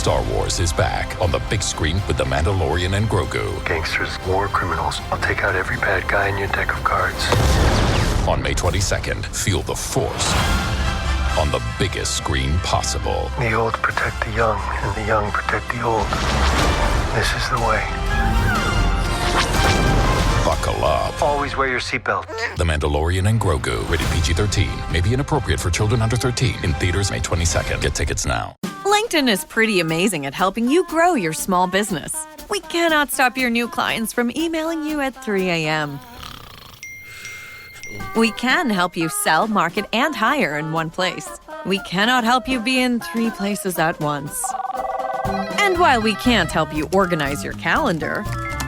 Star Wars is back on the big screen with The Mandalorian and Grogu. Gangsters, war criminals. I'll take out every bad guy in your deck of cards. On May 22nd, feel the Force on the biggest screen possible. The old protect the young, and the young protect the old. This is the way. Buckle up. Always wear your seatbelt. The Mandalorian and Grogu. Rated PG-13. May be inappropriate for children under 13. In theaters May 22nd. Get tickets now. LinkedIn is pretty amazing at helping you grow your small business. We cannot stop your new clients from emailing you at 3 a.m. We can help you sell, market, and hire in one place. We cannot help you be in 3 places at once. And while we can't help you organize your calendar,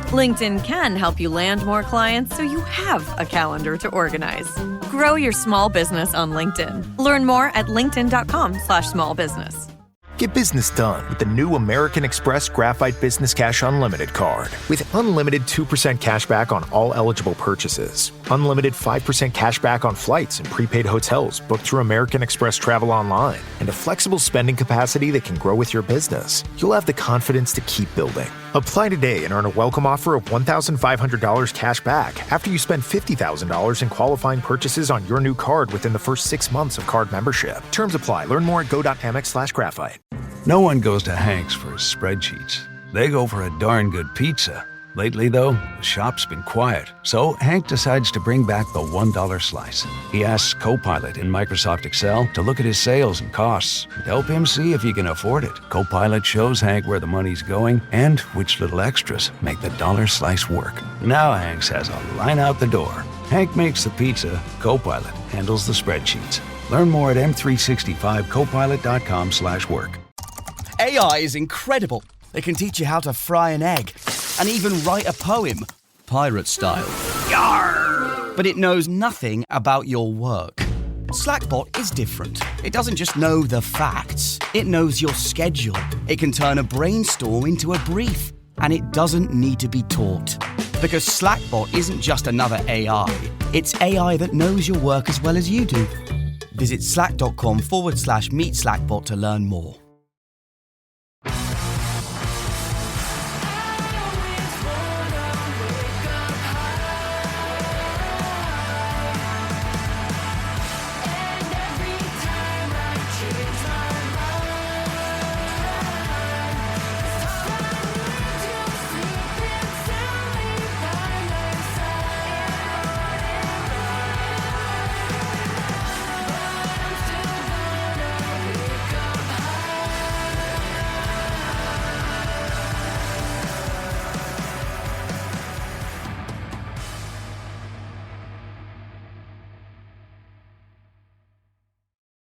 LinkedIn can help you land more clients so you have a calendar to organize. Grow your small business on LinkedIn. Learn more at linkedin.com/smallbusiness. Get business done with the new American Express Graphite Business Cash Unlimited card. With unlimited 2% cash back on all eligible purchases, unlimited 5% cash back on flights and prepaid hotels booked through American Express Travel Online, and a flexible spending capacity that can grow with your business, you'll have the confidence to keep building. Apply today and earn a welcome offer of $1,500 cash back after you spend $50,000 in qualifying purchases on your new card within the first 6 months of card membership. Terms apply. Learn more at go.amex/graphite. No one goes to Hank's for his spreadsheets. They go for a darn good pizza. Lately, though, the shop's been quiet, so Hank decides to bring back the $1 slice. He asks Copilot in Microsoft Excel to look at his sales and costs and help him see if he can afford it. Copilot shows Hank where the money's going and which little extras make the dollar slice work. Now Hank has a line out the door. Hank makes the pizza, Copilot handles the spreadsheets. Learn more at m365copilot.com/work. AI is incredible. It can teach you how to fry an egg and even write a poem, pirate style. Yarr! But it knows nothing about your work. Slackbot is different. It doesn't just know the facts. It knows your schedule. It can turn a brainstorm into a brief. And it doesn't need to be taught. Because Slackbot isn't just another AI. It's AI that knows your work as well as you do. Visit slack.com/meet Slackbot to learn more.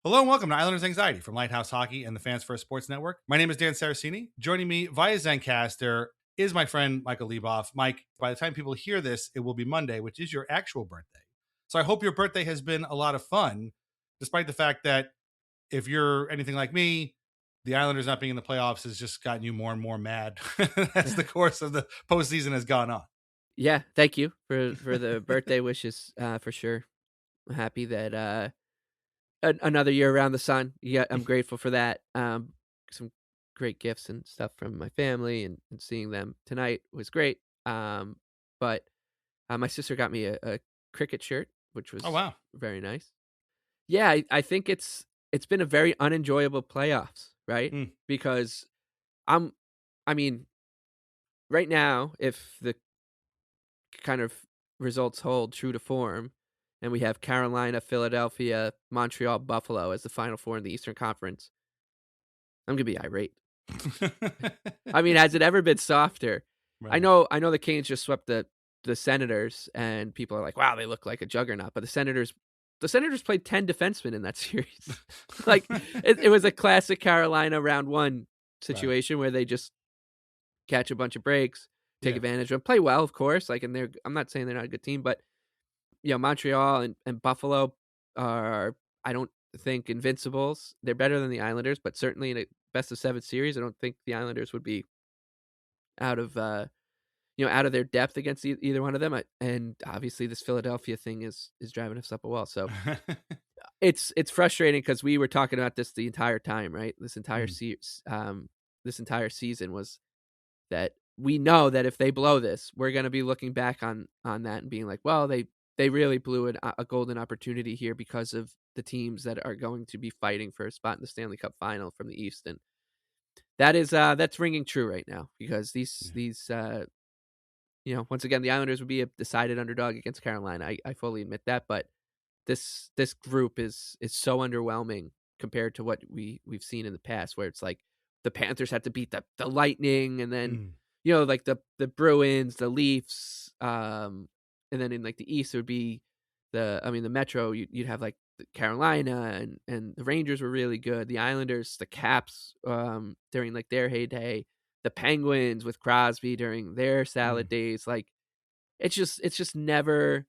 Hello and welcome to Islanders Anxiety from Lighthouse Hockey and the Fans First Sports Network. My name is Dan Saracini. Joining me via Zencaster is my friend Michael Leboff. Mike, by the time people hear this, it will be Monday, which is your actual birthday. So I hope your birthday has been a lot of fun, despite the fact that if you're anything like me, the Islanders not being in the playoffs has just gotten you more and more mad as the course of the postseason has gone on. Yeah, thank you for the birthday wishes, for sure. I'm happy that another year around the sun. Yeah, I'm grateful for that. Some great gifts and stuff from my family, and seeing them tonight was great. But my sister got me a cricket shirt, which was very nice. Yeah, I think it's been a very unenjoyable playoffs, right? Because I mean, right now, if the kind of results hold true to form, and we have Carolina, Philadelphia, Montreal, Buffalo as the Final Four in the Eastern Conference, I'm gonna be irate. I mean, has it ever been softer? Right. I know the Canes just swept the Senators, and people are like, "Wow, they look like a juggernaut." But the Senators played 10 defensemen in that series. Like it was a classic Carolina round one situation where they just catch a bunch of breaks, take advantage of them, play well, of course. Like, and I'm not saying they're not a good team, but Montreal and Buffalo are, I don't think, invincibles. They're better than the Islanders, but certainly in a best of 7 series, I don't think the Islanders would be out of their depth against either one of them. And obviously this Philadelphia thing is driving us up a wall. So it's frustrating because we were talking about this the entire time, right? This entire series, this entire season was that we know that if they blow this, we're going to be looking back on that and being like, well, they really blew a golden opportunity here because of the teams that are going to be fighting for a spot in the Stanley Cup final from the East. And that is that's ringing true right now, because these once again, the Islanders would be a decided underdog against Carolina. I fully admit that, but this group is so underwhelming compared to what we've seen in the past, where it's like the Panthers had to beat the Lightning, and then like the Bruins, the Leafs, and then in like the East it would be the Metro. You'd have like Carolina, and the Rangers were really good. The Islanders, the Caps during like their heyday, the Penguins with Crosby during their salad days. Like it's just never.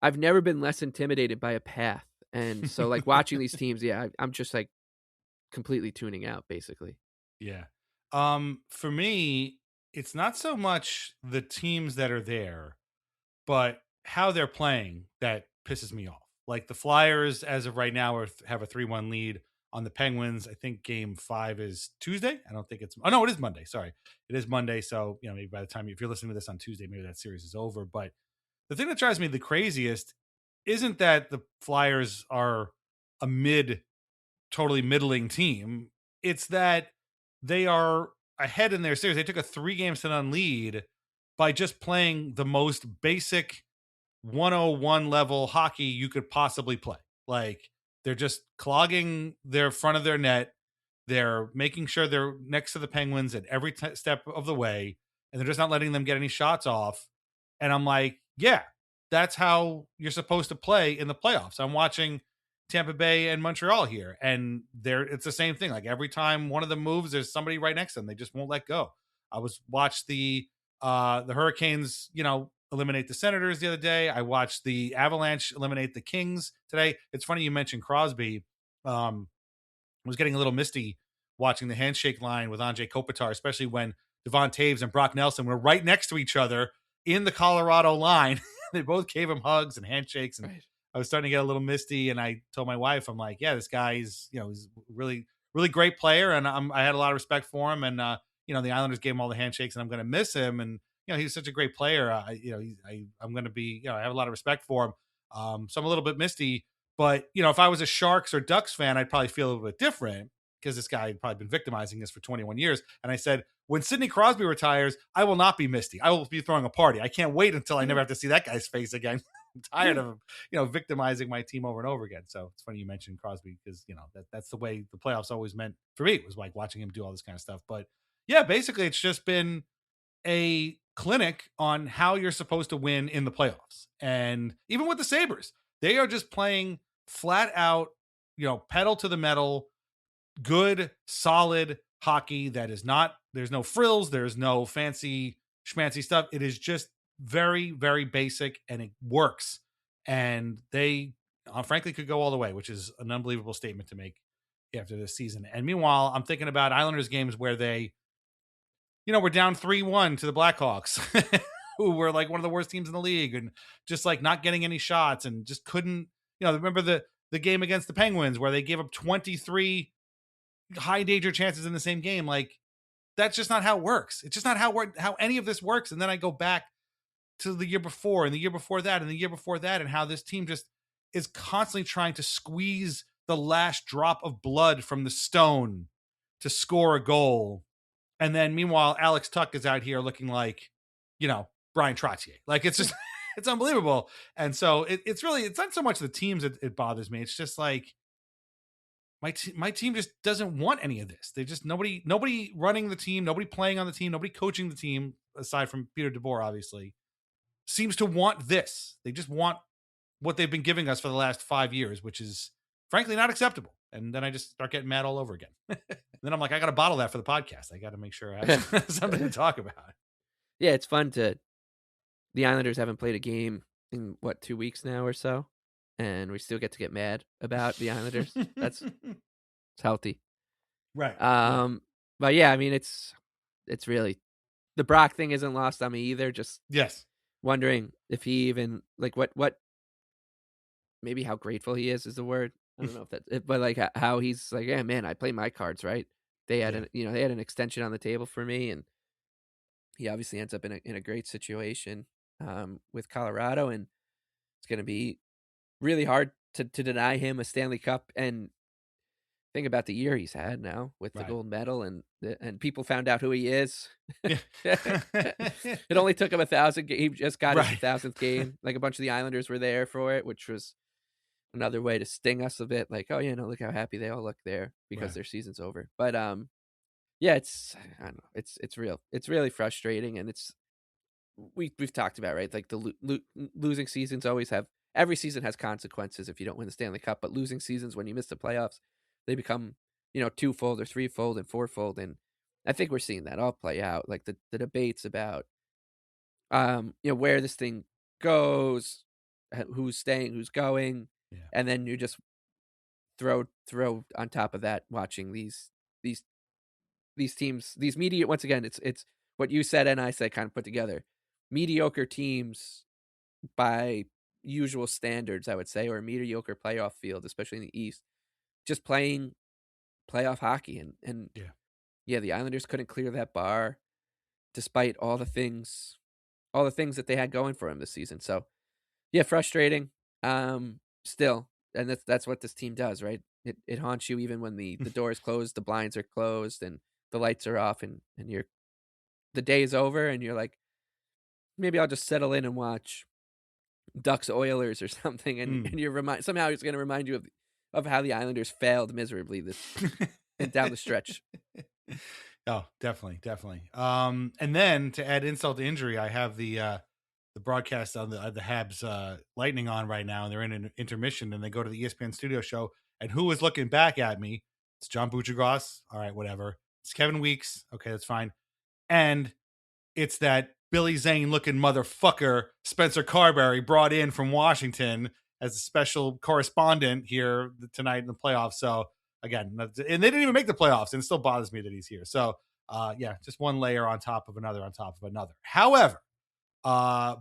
I've never been less intimidated by a path, and so like watching these teams, I'm just like completely tuning out, basically. Yeah. For me, it's not so much the teams that are there, but how they're playing that pisses me off. Like the Flyers, as of right now, have a 3-1 lead on the Penguins. I think Game 5 is Tuesday. I don't think it's. Oh no, it is Monday. Sorry, it is Monday. So maybe by the time if you're listening to this on Tuesday, maybe that series is over. But the thing that drives me the craziest isn't that the Flyers are a totally middling team. It's that they are ahead in their series. They took a 3-game sit-on lead by just playing the most basic 101 level hockey you could possibly play. Like they're just clogging their front of their net. They're making sure they're next to the Penguins at every step of the way, and they're just not letting them get any shots off. And I'm like, yeah, that's how you're supposed to play in the playoffs. I'm watching Tampa Bay and Montreal here, and it's the same thing. Like every time one of them moves, there's somebody right next to them. They just won't let go. I watched the Hurricanes, eliminate the Senators the other day. I watched the Avalanche eliminate the Kings today. It's funny you mentioned Crosby. I was getting a little misty watching the handshake line with Anze Kopitar, especially when Devon Taves and Brock Nelson were right next to each other in the Colorado line. They both gave him hugs and handshakes, and I was starting to get a little misty. And I told my wife, I'm like, yeah, this guy's, he's really, really great player, and I had a lot of respect for him. And the Islanders gave him all the handshakes, and I'm going to miss him. And he's such a great player. I'm going to be, I have a lot of respect for him. So I'm a little bit misty. But if I was a Sharks or Ducks fan, I'd probably feel a little bit different, because this guy had probably been victimizing us for 21 years. And I said, when Sidney Crosby retires, I will not be misty. I will be throwing a party. I can't wait until I never have to see that guy's face again. I'm tired of him, victimizing my team over and over again. So it's funny you mentioned Crosby, because, that's the way the playoffs always meant for me. It was like watching him do all this kind of stuff. But yeah, basically it's just been a clinic on how you're supposed to win in the playoffs. And even with the Sabres, they are just playing flat out, pedal to the metal, good, solid hockey that is not, there's no frills, there's no fancy schmancy stuff. It is just very, very basic, and it works. And they frankly could go all the way, which is an unbelievable statement to make after this season. And meanwhile, I'm thinking about Islanders games where they, were down 3-1 to the Blackhawks, who were like one of the worst teams in the league, and just like not getting any shots, and just couldn't, remember the game against the Penguins where they gave up 23 high danger chances in the same game. Like that's just not how it works. It's just not how any of this works. And then I go back to the year before, and the year before that, and the year before that, and how this team just is constantly trying to squeeze the last drop of blood from the stone to score a goal. And then meanwhile, Alex Tuck is out here looking like, Brian Trottier. Like it's just, it's unbelievable. And so it's not so much the teams it bothers me. It's just like, my team just doesn't want any of this. They just nobody running the team, nobody playing on the team, nobody coaching the team, aside from Peter DeBoer, obviously, seems to want this. They just want what they've been giving us for the last 5 years, which is frankly not acceptable. And then I just start getting mad all over again. Then I'm like, I got to bottle that for the podcast. I got to make sure I have something to talk about. Yeah, it's fun the Islanders haven't played a game in 2 weeks now or so, and we still get to get mad about the Islanders. It's healthy. Right. But yeah, I mean, it's really, the Brock thing isn't lost on me either. Just wondering if he even like what maybe how grateful he is the word. I don't know if that's it, but like how he's like, yeah, man, I play my cards right. they had they had an extension on the table for me, and he obviously ends up in a great situation with Colorado, and it's going to be really hard to deny him a Stanley Cup. And think about the year he's had now with the gold medal, and people found out who he is. It only took him 1,000. He just got his 1,000th game. Like a bunch of the Islanders were there for it, which was another way to sting us a bit. Like, oh, look how happy they all look there because their season's over. But yeah, I don't know. It's real. It's really frustrating, and we've talked about, right? Like the losing seasons always have. Every season has consequences if you don't win the Stanley Cup, but losing seasons when you miss the playoffs, they become, twofold or threefold and fourfold. And I think we're seeing that all play out. Like the debates about, where this thing goes, who's staying, who's going. Yeah. And then you just throw on top of that, watching these teams, these media, once again, it's what you said and I said kind of put together. Mediocre teams by usual standards, I would say, or a mediocre playoff field, especially in the East, just playing playoff hockey. And the Islanders couldn't clear that bar despite all the things that they had going for them this season. So yeah, frustrating. Still, and that's what this team does, right? It haunts you even when the door is closed, the blinds are closed, and the lights are off, and the day is over, and you're like, maybe I'll just settle in and watch Ducks Oilers or something, and you're somehow it's going to remind you of how the Islanders failed miserably this and down the stretch. Oh, definitely. And then to add insult to injury, I have the broadcast on the Habs Lightning on right now, and they're in an intermission, and they go to the ESPN studio show, and who is looking back at me? It's John Buccigross. All right, whatever. It's Kevin Weeks. Okay, that's fine. And it's that Billy Zane looking motherfucker, Spencer Carberry, brought in from Washington as a special correspondent here tonight in the playoffs. So again, and they didn't even make the playoffs, and it still bothers me that he's here. So just one layer on top of another on top of another. However,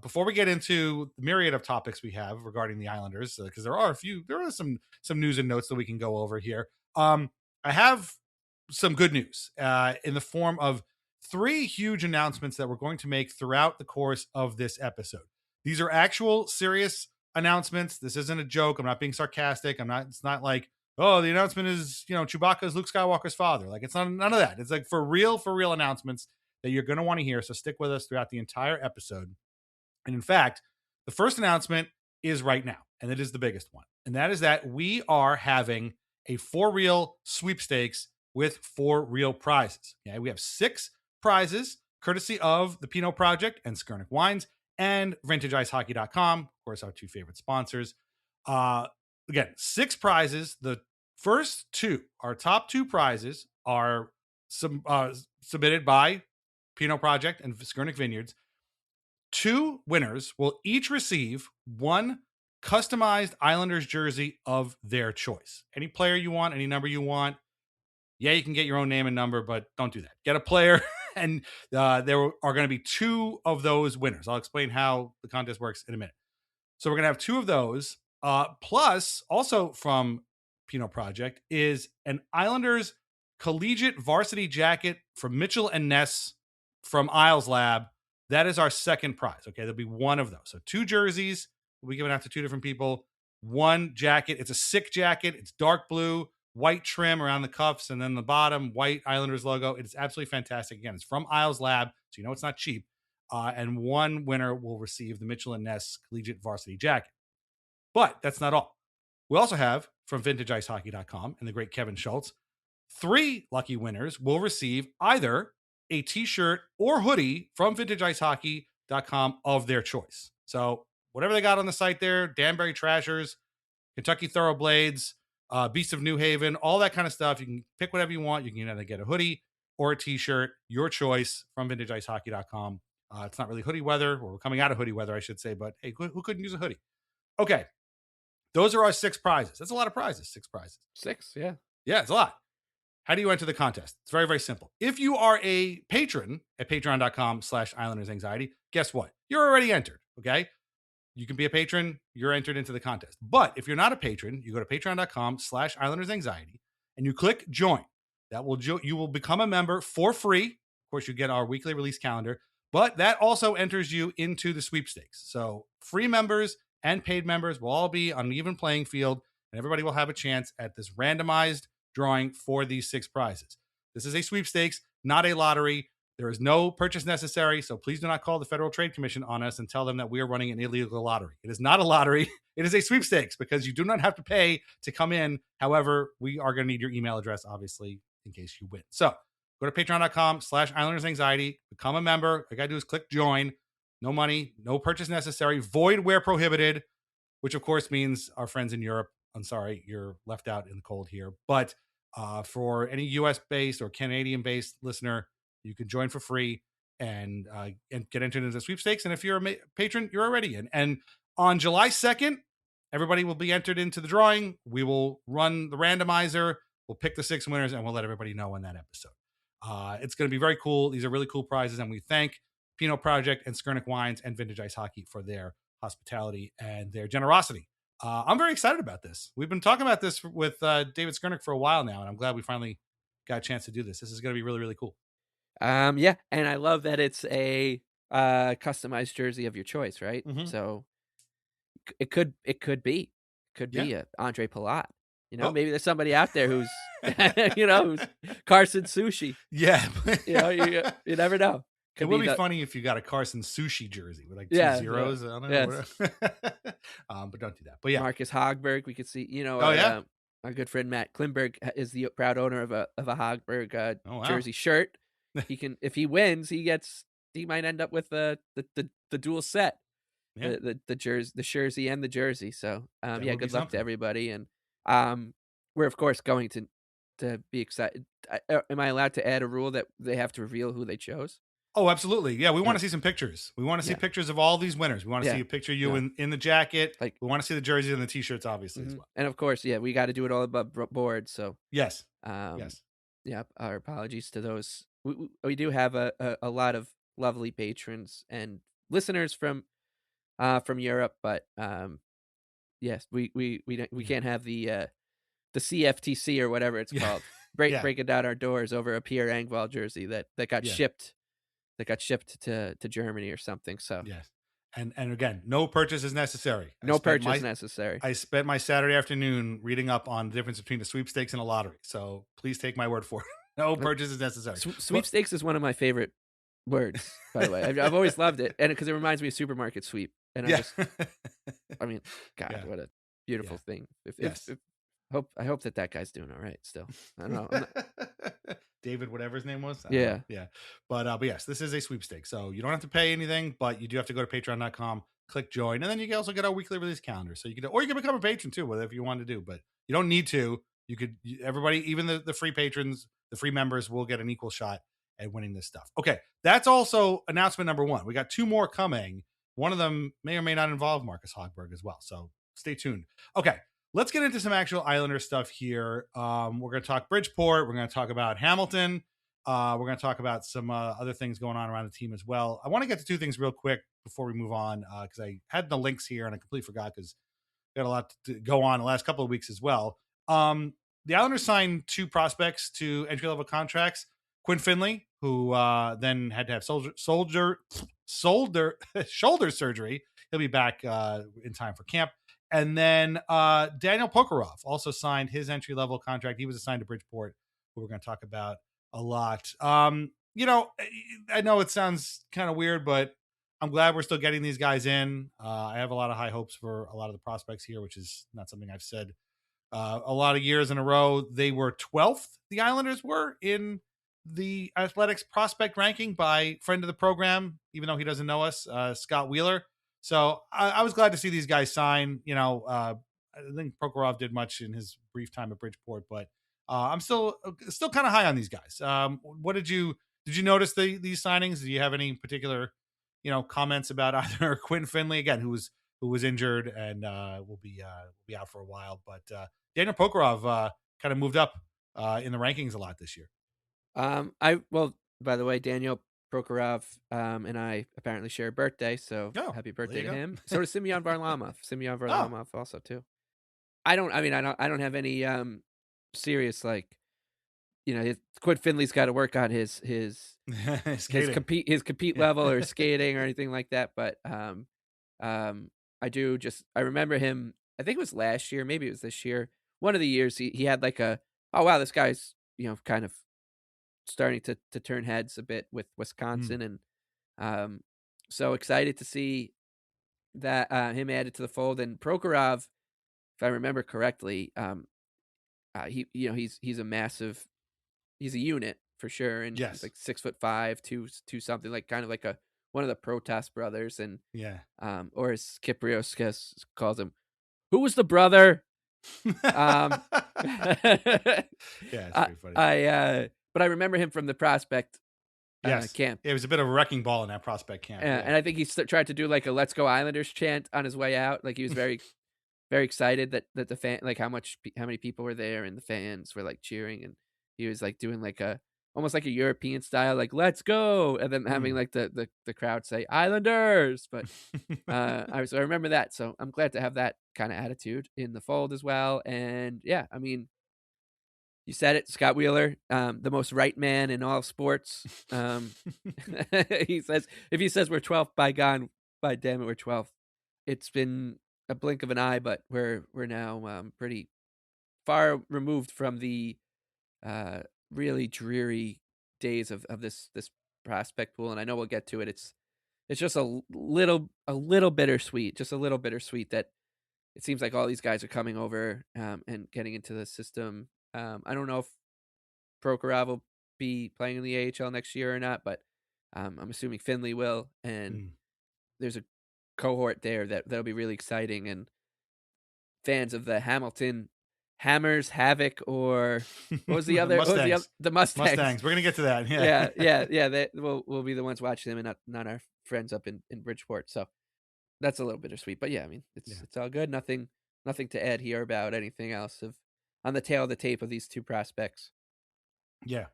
before we get into the myriad of topics we have regarding the Islanders, because there are some news and notes that we can go over here. I have some good news in the form of 3 huge announcements that we're going to make throughout the course of this episode. These are actual serious announcements. This isn't a joke. I'm not being sarcastic. It's not like, oh, the announcement is, Chewbacca is Luke Skywalker's father. Like, it's not none of that. It's like for real announcements that you're going to want to hear. So stick with us throughout the entire episode. And in fact, the first announcement is right now, and it is the biggest one. And that is that we are having a For Real sweepstakes with 4 real prizes. Okay, we have 6 prizes courtesy of the Pinot Project and Skurnik Wines and VintageIceHockey.com, of course, our 2 favorite sponsors. Again, 6 prizes. The first 2, our top 2 prizes, are submitted by Pinot Project and Skurnik Vineyards. 2 winners will each receive 1 customized Islanders jersey of their choice. Any player you want, any number you want. Yeah, you can get your own name and number, but don't do that. Get a player, and there are going to be 2 of those winners. I'll explain how the contest works in a minute. So we're going to have 2 of those. Plus, also from Pinot Project, is an Islanders collegiate varsity jacket from Mitchell and Ness from Isles Lab. That is our second prize. Okay, there'll be 1 of those. So 2 jerseys will be given out to 2 different people. 1 jacket. It's a sick jacket. It's dark blue, white trim around the cuffs, and then the bottom, white Islanders logo. It is absolutely fantastic. Again, it's from Isles Lab, so you know it's not cheap. And 1 winner will receive the Mitchell and Ness collegiate varsity jacket. But that's not all. We also have, from VintageIceHockey.com and the great Kevin Schultz, 3 lucky winners will receive either a t-shirt or hoodie from VintageIceHockey.com of their choice. So whatever they got on the site there, Danbury Trashers, Kentucky Thoroughblades, Beast of New Haven, all that kind of stuff. You can pick whatever you want. You can either get a hoodie or a t-shirt, your choice, from VintageIceHockey.com. It's not really hoodie weather, or we're coming out of hoodie weather, I should say, but hey, who couldn't use a hoodie? Okay. Those are our 6 prizes. That's a lot of prizes, 6 prizes. 6, yeah. Yeah, it's a lot. How do you enter the contest? It's very, very simple. If you are a patron at patreon.com/IslandersAnxiety, guess what? You're already entered, okay? You can be a patron. You're entered into the contest. But if you're not a patron, you go to patreon.com/IslandersAnxiety and you click join. that will you will become a member for free. Of course, you get our weekly release calendar, but that also enters you into the sweepstakes. So free members and paid members will all be on an even playing field, and everybody will have a chance at this randomized drawing for these 6 prizes. This is a sweepstakes, not a lottery. There is no purchase necessary, so please do not call the Federal Trade Commission on us and tell them that we are running an illegal lottery. It is not a lottery. It is a sweepstakes because you do not have to pay to come in. However, we are going to need your email address, obviously, in case you win. So go to patreon.com/IslandersAnxiety, become a member. All you got to do is click join. No money, no purchase necessary, void where prohibited, which of course means our friends in Europe, I'm sorry, you're left out in the cold here. But for any US-based or Canadian-based listener, you can join for free and get entered into the sweepstakes. And if you're a patron, you're already in. And on July 2nd, everybody will be entered into the drawing. We will run the randomizer. We'll pick the 6 winners, and we'll let everybody know in that episode. It's going to be very cool. These are really cool prizes, and we thank Pinot Project and Skurnik Wines and Vintage Ice Hockey for their hospitality and their generosity. I'm very excited about this. We've been talking about this with David Skurnik for a while now, and I'm glad we finally got a chance to do this. This is going to be really, really cool. Yeah, and I love that it's a customized jersey of your choice, right? Mm-hmm. So it could be a Andre Palat. You know, maybe there's somebody out there who's who's Carson Sushi. Yeah, you never know. It would be funny if you got a Carson Sushi jersey with like 2 zeros. I don't know. But don't do that. But yeah, Marcus Hogberg. We could see. Our good friend Matt Klimberg is the proud owner of a Hogberg jersey shirt. He can, if he wins, he might end up with the dual set, the jersey and the jersey. So good luck to everybody, and we're of course going to be excited. Am I allowed to add a rule that they have to reveal who they chose? Oh, absolutely. Yeah, we want to see some pictures. We want to see pictures of all these winners. We want to see a picture of you in the jacket. We want to see the jerseys and the T-shirts, obviously, as well. And of course, we got to do it all above board. So yes. Yeah. Our apologies to those. We do have a lot of lovely patrons and listeners from Europe, but yes, we can't have the CFTC or whatever it's called breaking down our doors over a Pierre Engvall jersey that got shipped. That got shipped to Germany or something. So yes, and again, no purchase is necessary. No purchase necessary. I spent my Saturday afternoon reading up on the difference between a sweepstakes and a lottery. So please take my word for it. No purchase is necessary. Sweepstakes is one of my favorite words, by the way. I've always loved it, and because it reminds me of supermarket sweep. And God, what a beautiful thing. I hope that guy's doing all right still. I don't know. David, whatever his name was. Yeah. But yes, this is a sweepstakes. So you don't have to pay anything, but you do have to go to patreon.com, click join, and then you can also get our weekly release calendar. So you can become a patron too, whatever you want to do, but you don't need to. Everybody, even the free patrons, the free members will get an equal shot at winning this stuff. Okay. That's also announcement number 1. We got 2 more coming. One of them may or may not involve Marcus Hogberg as well. So stay tuned. Okay. Let's get into some actual Islander stuff here. We're going to talk Bridgeport. We're going to talk about Hamilton. We're going to talk about some other things going on around the team as well. I want to get to 2 things real quick before we move on because I had the links here and I completely forgot because we had a lot to go on the last couple of weeks as well. The Islanders signed 2 prospects to entry-level contracts. Quinn Finley, who then had to have shoulder surgery. He'll be back in time for camp. And then Daniel Prokhorov also signed his entry-level contract. He was assigned to Bridgeport, who we're going to talk about a lot. I know it sounds kind of weird, but I'm glad we're still getting these guys in. I have a lot of high hopes for a lot of the prospects here, which is not something I've said a lot of years in a row. They were 12th, the Islanders were, in the Athletics prospect ranking by friend of the program, even though he doesn't know us, Scott Wheeler. So I was glad to see these guys sign. I think Prokhorov did much in his brief time at Bridgeport, but I'm still kind of high on these guys. What did you notice these signings? Do you have any particular, comments about either Quinn Finley again, who was injured and will be out for a while, but Daniel Prokhorov kind of moved up in the rankings a lot this year. By the way, Daniel Prokhorov and I apparently share a birthday, so happy birthday to him. So does Semyon Varlamov. Semyon Varlamov also too. I don't have any serious Quinn Finley's got to work on his Skating. compete level or skating or anything like that. But I remember him. I think it was last year, maybe it was this year. One of the years he had like oh wow, this guy's kind of starting to turn heads a bit with Wisconsin, and so excited to see that him added to the fold. And Prokhorov, if I remember correctly, he's a massive, he's a unit for sure, and Yes. he's like 6'5", two something, like kind of like one of the Protas brothers, and Yeah. or as Kyprios calls him, who was the brother? Yeah, it's pretty funny. But I remember him from the prospect Yes. camp. It was a bit of a wrecking ball in that prospect camp. And I think he tried to do like a "Let's Go Islanders" chant on his way out. Like he was very, very excited that the fan, like how many people were there, and the fans were like cheering, and he was like doing like almost like a European style, like "Let's go," and then having like the crowd say "Islanders." But I remember that, so I'm glad to have that kind of attitude in the fold as well. And yeah, I mean, you said it, Scott Wheeler, the most right man in all sports. He says, if he says we're 12th, by damn it, we're 12th. It's been a blink of an eye, but we're now pretty far removed from the really dreary days of this prospect pool. And I know we'll get to it. It's just a little bittersweet, that it seems like all these guys are coming over and getting into the system. I don't know if Prokhorov will be playing in the AHL next year or not, but I'm assuming Finley will. And there's a cohort there that'll be really exciting. And fans of the Hamilton Hammers, Havoc, or what was the other? The Mustangs. We're gonna get to that. Yeah. They will be the ones watching them, and not our friends up in Bridgeport. So that's a little bittersweet. But yeah, I mean, it's all good. Nothing to add here about anything else on the tail of the tape of these two prospects. Yeah.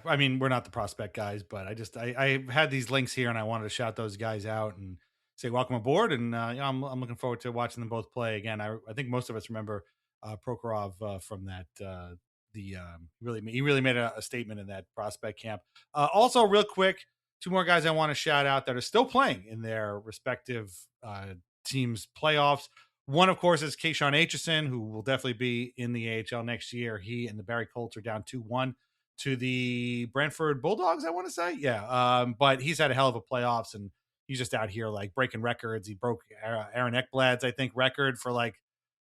I mean, we're not the prospect guys, but I had these links here, and I wanted to shout those guys out and say welcome aboard. And I'm looking forward to watching them both play again. I think most of us remember Prokhorov from that. He really made a statement in that prospect camp. Also, real quick, two more guys I want to shout out that are still playing in their respective teams' playoffs. One, of course, is Keyshawn Aitchison, who will definitely be in the AHL next year. He and the Barrie Colts are down 2-1 to the Brantford Bulldogs, I want to say. Yeah. But he's had a hell of a playoffs, and he's just out here like breaking records. He broke Aaron Ekblad's, I think, record for like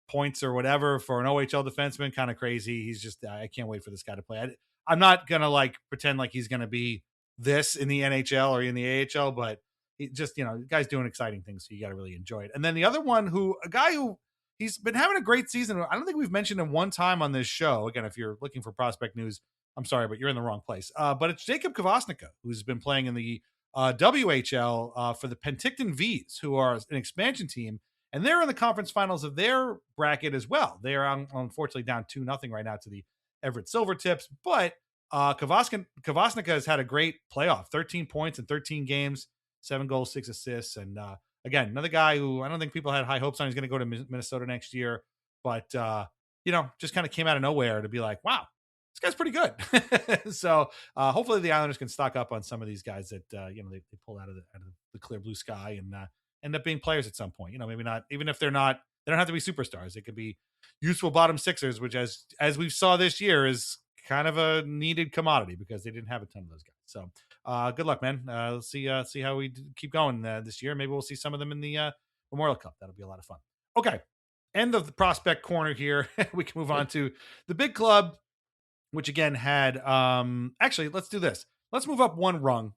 points or whatever for an OHL defenseman. Kind of crazy. He's just, I can't wait for this guy to play. I'm not going to like pretend like he's going to be this in the NHL or in the AHL, but he just, the guy's doing exciting things, so you got to really enjoy it. And then the other one, a guy who he's been having a great season. I don't think we've mentioned him one time on this show. Again, if you're looking for prospect news, I'm sorry, but you're in the wrong place. But it's Jacob Kvasnica, who's been playing in the WHL for the Penticton Vs, who are an expansion team, and they're in the conference finals of their bracket as well. They are unfortunately down 2-0 right now to the Everett Silvertips, but Kvasnica has had a great playoff, 13 points in 13 games, 7 goals, 6 assists. And again, another guy who I don't think people had high hopes on. He's going to go to Minnesota next year, but just kind of came out of nowhere to be like, wow, this guy's pretty good. So hopefully the Islanders can stock up on some of these guys that they pull out of the clear blue sky and end up being players at some point. Maybe not, even if they don't have to be superstars. They could be useful bottom sixers, which as we saw this year is kind of a needed commodity because they didn't have a ton of those guys. So good luck, man. Let's see how we keep going this year. Maybe we'll see some of them in the Memorial Cup. That'll be a lot of fun. Okay. End of the prospect corner here. We can move on to the big club, which again had, actually, let's do this. Let's move up one rung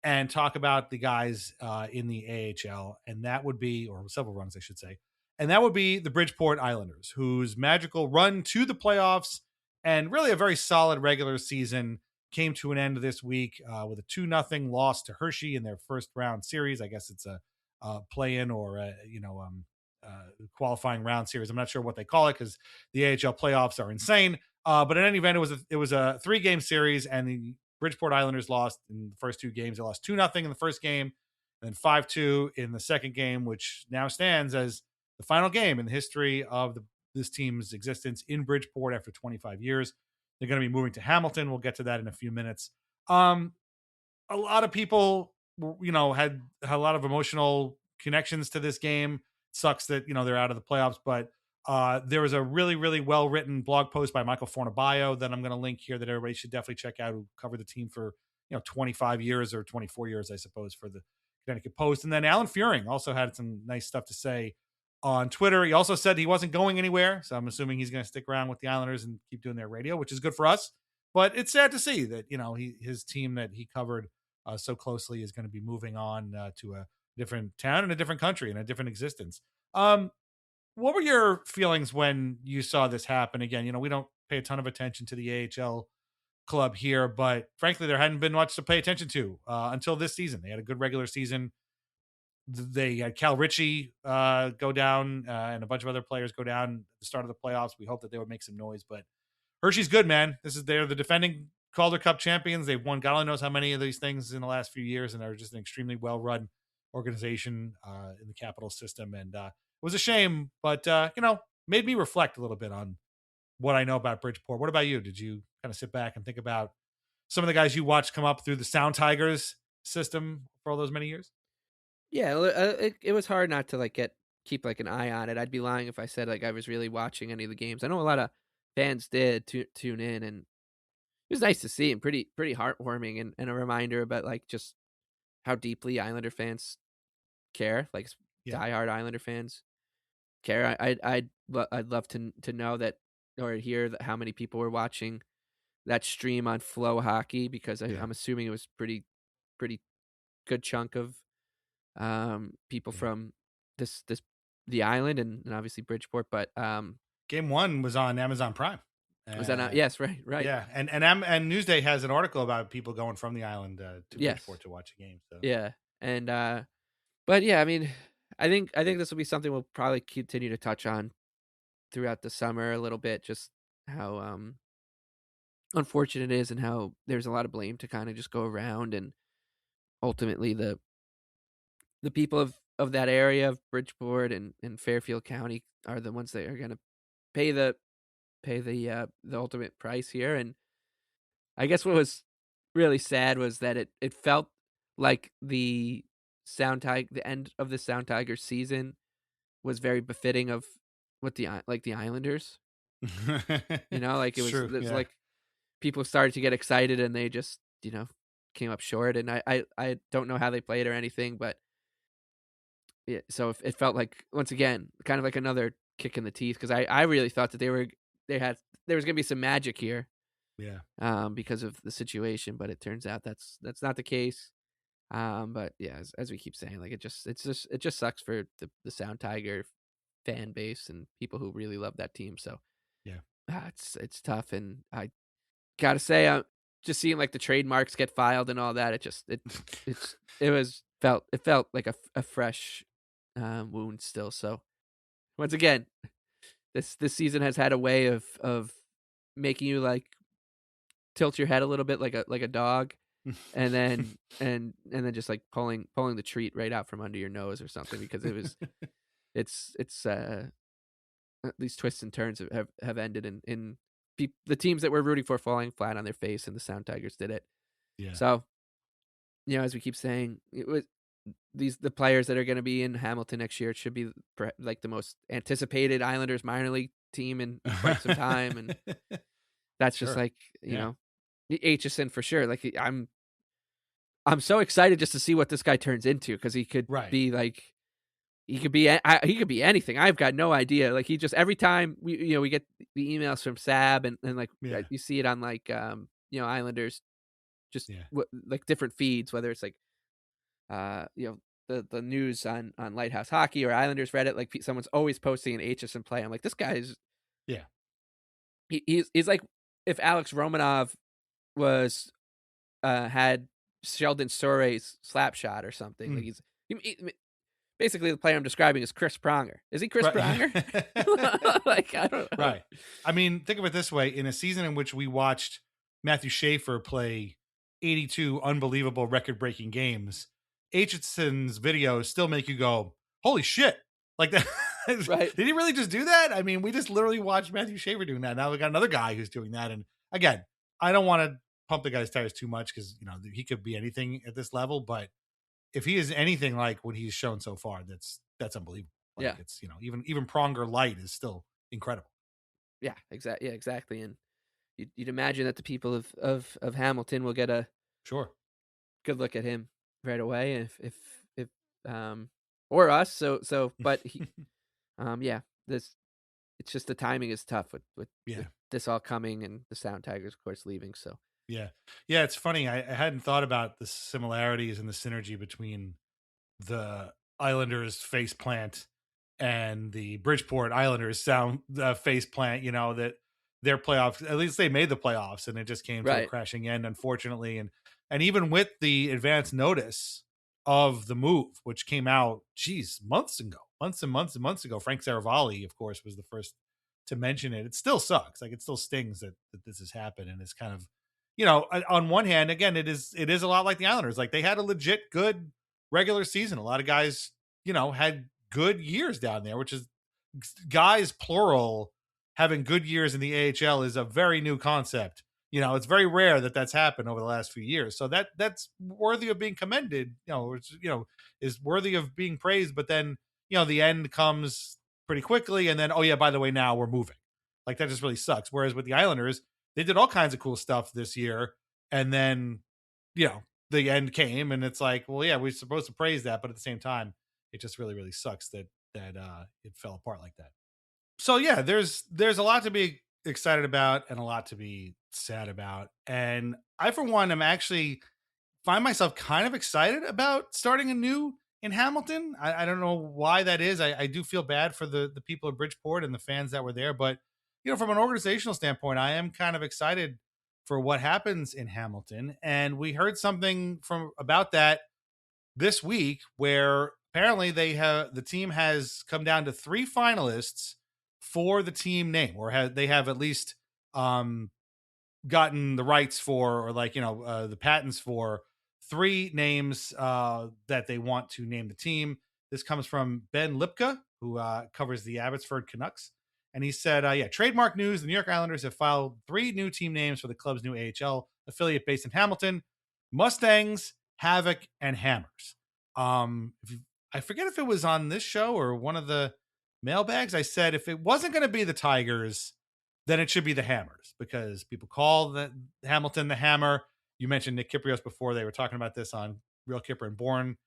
and talk about the guys in the AHL. And that would be, or several rungs, I should say. And that would be the Bridgeport Islanders, whose magical run to the playoffs and really a very solid regular season came to an end this week with a 2-0 loss to Hershey in their first round series. I guess it's a play-in or qualifying round series. I'm not sure what they call it because the AHL playoffs are insane. But in any event, it was a 3-game series, and the Bridgeport Islanders lost in the first 2 games. They lost 2-0 in the first game, and then 5-2 in the second game, which now stands as the final game in the history of this team's existence in Bridgeport after 25 years. They're going to be moving to Hamilton. We'll get to that in a few minutes. A lot of people, had a lot of emotional connections to this game. Sucks that, they're out of the playoffs, but there was a really, really well-written blog post by Michael Fornabayo that I'm going to link here that everybody should definitely check out, who covered the team for, 25 years or 24 years, I suppose, for the Connecticut Post. And then Alan Furing also had some nice stuff to say on Twitter. He also said he wasn't going anywhere, so I'm assuming he's going to stick around with the Islanders and keep doing their radio, which is good for us. But it's sad to see that, his team that he covered so closely is going to be moving on to a different town and a different country and a different existence. What were your feelings when you saw this happen? Again, we don't pay a ton of attention to the AHL club here, but frankly, there hadn't been much to pay attention to until this season. They had a good regular season. They had Cal Ritchie go down and a bunch of other players go down at the start of the playoffs. We hope that they would make some noise, but Hershey's good, man. They're the defending Calder Cup champions. They've won God only knows how many of these things in the last few years, and they're just an extremely well-run organization in the capital system. And it was a shame, but made me reflect a little bit on what I know about Bridgeport. What about you? Did you kind of sit back and think about some of the guys you watched come up through the Sound Tigers system for all those many years? Yeah, it was hard not to keep an eye on it. I'd be lying if I said I was really watching any of the games. I know a lot of fans did tune in, and it was nice to see and pretty heartwarming, and a reminder about just how deeply Islander fans care, diehard Islander fans care. I'd love to know that, or hear that how many people were watching that stream on Flow Hockey, because I'm assuming it was pretty good chunk of people from the island and obviously Bridgeport, but Game 1 was on Amazon Prime. Was that not? Yes, right. Yeah, and Newsday has an article about people going from the island to Bridgeport to watch a game. So yeah, and but yeah, I mean, I think this will be something we'll probably continue to touch on throughout the summer a little bit, just how unfortunate it is and how there's a lot of blame to kind of just go around, and ultimately the people of that area of Bridgeport and Fairfield County are the ones that are going to pay the ultimate price here. And I guess what was really sad was that it felt like the end of the Sound Tigers season was very befitting of what the Islanders. It was like people started to get excited and they just came up short. And I don't know how they played or anything, but yeah, so it felt like, once again, kind of like another kick in the teeth, because I really thought that there was going to be some magic here. Yeah. Because of the situation, but it turns out that's not the case. But yeah, as we keep saying, it just sucks for the Sound Tiger fan base and people who really love that team. So yeah, it's tough, and I gotta say, just seeing the trademarks get filed and all that, it felt like a fresh wound still. So once again, this season has had a way of making you tilt your head a little bit like a dog, and then just pulling the treat right out from under your nose or something, because it was it's these twists and turns have ended in the teams that we're rooting for falling flat on their face, and the Sound Tigers did it. Yeah. So as we keep saying, it was the players that are going to be in Hamilton next year, it should be the most anticipated Islanders minor league team in quite some time, and that's just Aitchison for sure. I'm so excited just to see what this guy turns into, because he could be he could be anything. I've got no idea. He just, every time we get the emails from Sab and you see it on Islanders, just different feeds, whether it's the news on Lighthouse Hockey or Islanders Reddit, someone's always posting an Aitchison play. I'm like, this guy's he's like if Alex Romanov was had Sheldon Sore's slap shot or something. He's basically the player I'm describing is Chris Pronger. Is he Chris Pronger? I don't know. Right. I mean, think of it this way: in a season in which we watched Matthew Schaefer play 82 unbelievable record-breaking games, Aitchison's videos still make you go, "Holy shit!" Like that. Right. Did he really just do that? I mean, we just literally watched Matthew Schaefer doing that. Now we got another guy who's doing that, and again, I don't want to pump the guy's tires too much because he could be anything at this level. But if he is anything like what he's shown so far, that's unbelievable. Like Yeah. it's even Pronger light is still incredible. Yeah, exactly. And you'd imagine that the people of Hamilton will get a Sure. good look at him right away, if or us. But he, yeah, this it's just the timing is tough with this all coming and the Sound Tigers, of course, leaving. So Yeah. It's funny. I hadn't thought about the similarities and the synergy between the Islanders face plant and the Bridgeport Islanders sound face plant. That their playoffs, at least they made the playoffs, and it just came to a Right. crashing end, unfortunately. And even with the advance notice of the move, which came out, months and months ago, Frank Saravalli, of course, was the first to mention it. It still sucks. Like, it still stings that this has happened, and it's kind of, on one hand, again, it is a lot like the Islanders. Like, they had a legit good regular season. A lot of guys, had good years down there, which is guys plural having good years in the AHL is a very new concept. It's very rare that that's happened over the last few years. So that's worthy of being commended, which, is worthy of being praised. But then, the end comes pretty quickly. And then, oh yeah, by the way, now we're moving. Like, that just really sucks. Whereas with the Islanders, they did all kinds of cool stuff this year. And then, the end came, and it's like, well, yeah, we're supposed to praise that. But at the same time, it just really, really sucks that it fell apart like that. So yeah, there's a lot to be excited about and a lot to be sad about. And I, for one, am actually find myself kind of excited about starting anew in Hamilton. I don't know why that is. I do feel bad for the people of Bridgeport and the fans that were there, but from an organizational standpoint, I am kind of excited for what happens in Hamilton. And we heard something about that this week, where apparently the team has come down to 3 finalists for the team name, or they have at least gotten the rights for, or the patents for 3 names that they want to name the team. This comes from Ben Lipka, who covers the Abbotsford Canucks. And he said, trademark news, the New York Islanders have filed 3 new team names for the club's new AHL affiliate based in Hamilton: Mustangs, Havoc, and Hammers. I forget if it was on this show or one of the mailbags. I said if it wasn't going to be the Tigers, then it should be the Hammers, because people call the Hamilton the Hammer. You mentioned Nick Kyprios before. They were talking about this on Real Kipper and Bourne,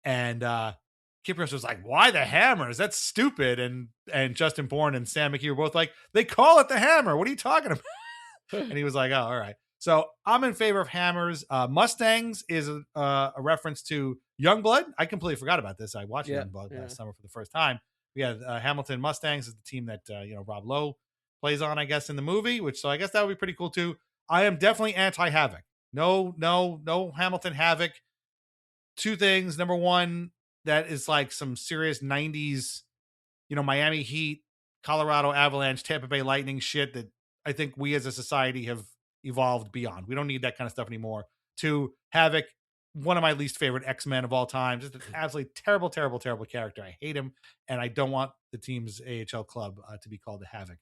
and Kyprios was like, "Why the Hammers? That's stupid." And Justin Bourne and Sam McKee were both like, "They call it the Hammer. What are you talking about?" And he was like, "Oh, all right." So I'm in favor of Hammers. Mustangs is a reference to Youngblood. I completely forgot about this. I watched Youngblood last summer for the first time. We had Hamilton Mustangs is the team that Rob Lowe plays on, I guess, in the movie, so I guess that would be pretty cool too. I am definitely anti-Havoc. No Hamilton Havoc. 2 things. Number one, that is like some serious 90s, Miami Heat, Colorado Avalanche, Tampa Bay Lightning shit that I think we as a society have evolved beyond. We don't need that kind of stuff anymore. 2, Havoc, one of my least favorite X-Men of all time. Just an absolutely terrible, terrible, terrible character. I hate him, and I don't want the team's AHL club to be called the Havoc.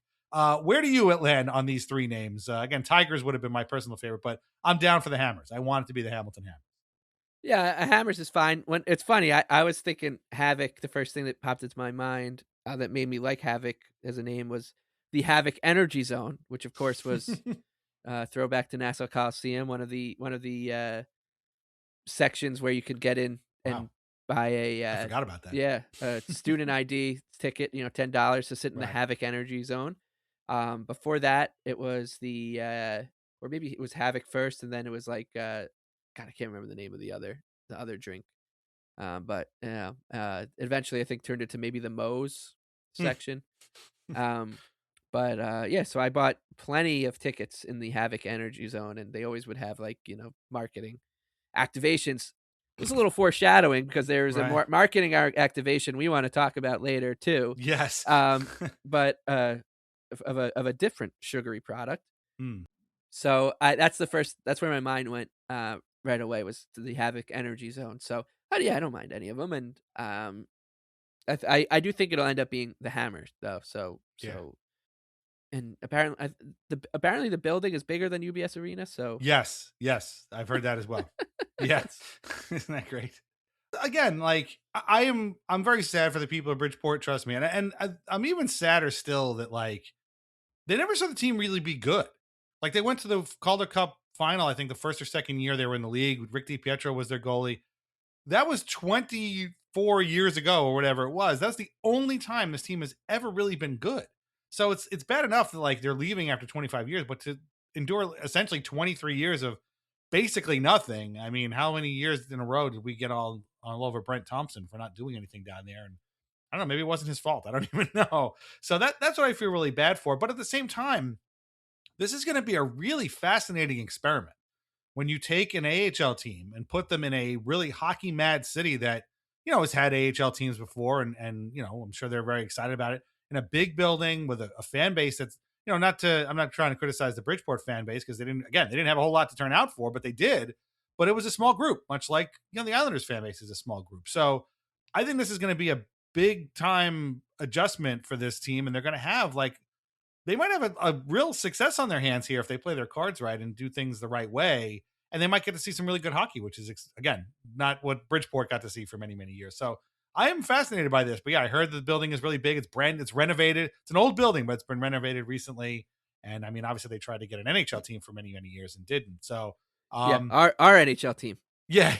Where do you land on these 3 names? Again, Tigers would have been my personal favorite, but I'm down for the Hammers. I want it to be the Hamilton Hammers. Yeah, Hammers is fine. When it's funny, I was thinking Havoc. The first thing that popped into my mind that made me like Havoc as a name was the Havoc Energy Zone, which of course was throwback to Nassau Coliseum, one of the sections where you could get in and buy I forgot about that. Yeah, a student ID ticket, $10 to sit in the Havoc Energy Zone. Before that, it was or maybe it was Havoc first, and then it was like God, I can't remember the name of the other drink. But eventually I think turned into maybe the Moe's section. So I bought plenty of tickets in the Havoc Energy Zone, and they always would have marketing activations. It was a little foreshadowing, because there's a marketing activation we want to talk about later too. Yes. But of a different sugary product. So that's where my mind went right away, was to the Havoc Energy Zone. So I don't mind any of them, and I do think it'll end up being the Hammers though. So and apparently the building is bigger than UBS Arena. So Yes, I've heard that as well. Yes, isn't that great? Again, like I'm very sad for the people of Bridgeport. Trust me, and I'm even sadder still that like they never saw the team really be good. Like they went to the Calder Cup final, I think the first or second year they were in the league. Rick DiPietro was their goalie. That was 24 years ago or whatever it was. That's the only time this team has ever really been good. So it's bad enough that like they're leaving after 25 years, but to endure essentially 23 years of basically nothing. I mean, how many years in a row did we get all over Brent Thompson for not doing anything down there? And I don't know, maybe it wasn't his fault. I don't even know. So that's what I feel really bad for. But at the same time, this is going to be a really fascinating experiment when you take an AHL team and put them in a really hockey mad city that, you know, has had AHL teams before. And, you know, I'm sure they're very excited about it, in a big building with a fan base that's, you know, I'm not trying to criticize the Bridgeport fan base because they didn't have a whole lot to turn out for, but they did. But it was a small group, much like, you know, the Islanders fan base is a small group. So I think this is going to be a big time adjustment for this team. And they're going to have they might have a real success on their hands here if they play their cards right and do things the right way. And they might get to see some really good hockey, which is, again, not what Bridgeport got to see for many, many years. So I am fascinated by this. But yeah, I heard the building is really big. It's renovated. It's an old building, but it's been renovated recently. And I mean, obviously they tried to get an NHL team for many, many years and didn't. So yeah, our NHL team. Yeah,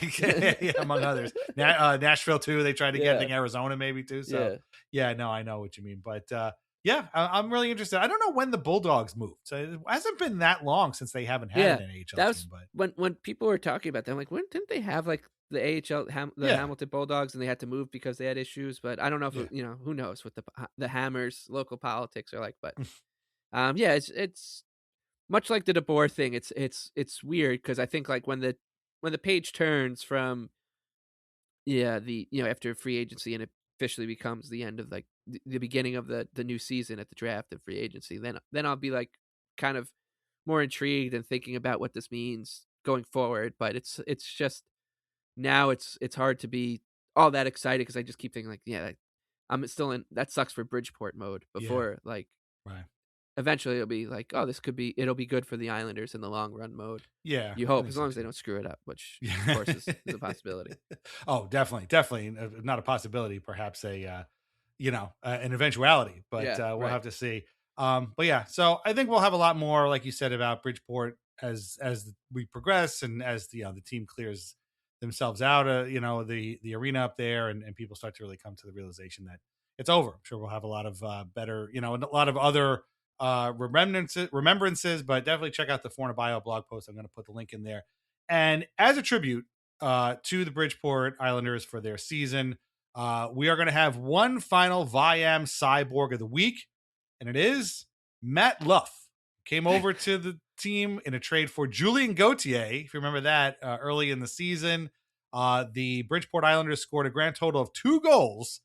among others. Nashville too. They tried to get, I think, Arizona maybe too. So yeah, no, I know what you mean. But yeah, I'm really interested. I don't know when the Bulldogs moved. So it hasn't been that long since they haven't had an AHL that was team. But when people were talking about that, I'm like, when didn't they have like the AHL, Hamilton Bulldogs, and they had to move because they had issues? But I don't know if you know, who knows what the Hammers local politics are like. But yeah, it's much like the DeBoer thing. It's weird because I think like when the page turns from after free agency and it officially becomes the end of like the beginning of the new season at the draft and free agency, then I'll be like kind of more intrigued and thinking about what this means going forward. But it's just now it's hard to be all that excited because I just keep thinking like, I'm still in that sucks for Bridgeport mode before like right. Eventually it'll be like, oh, it'll be good for the Islanders in the long run mode. Yeah. You hope, as long as they don't screw it up, which of course is a possibility. Oh, definitely not a possibility, perhaps an eventuality, but we'll have to see. But yeah, so I think we'll have a lot more, like you said, about Bridgeport as we progress and as the team clears themselves out, the arena up there, and people start to really come to the realization that it's over. I'm sure we'll have a lot of better, and a lot of other remembrances, but definitely check out the Forna Bio blog post. I'm going to put the link in there. And as a tribute to the Bridgeport Islanders for their season, we are going to have one final Viam Cyborg of the week, and it is Matt Luff. Came over to the team in a trade for Julien Gauthier. If you remember that, early in the season, the Bridgeport Islanders scored a grand total of 2 goals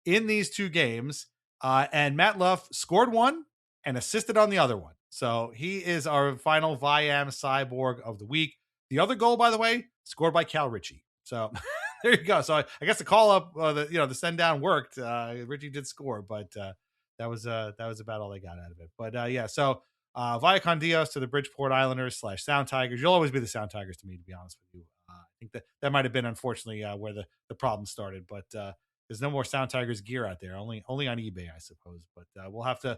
in these 2 games, and Matt Luff scored one and assisted on the other one. So he is our final Viam Cyborg of the week. The other goal, by the way, scored by Cal Ritchie. So there you go. So I guess the call up, the send down worked. Ritchie did score, but that was about all they got out of it. But yeah, so via con Dios to the Bridgeport Islanders / Sound Tigers. You'll always be the Sound Tigers to me, to be honest with you. I think that might have been, unfortunately, where the problem started. But there's no more Sound Tigers gear out there, only on eBay, I suppose. But we'll have to,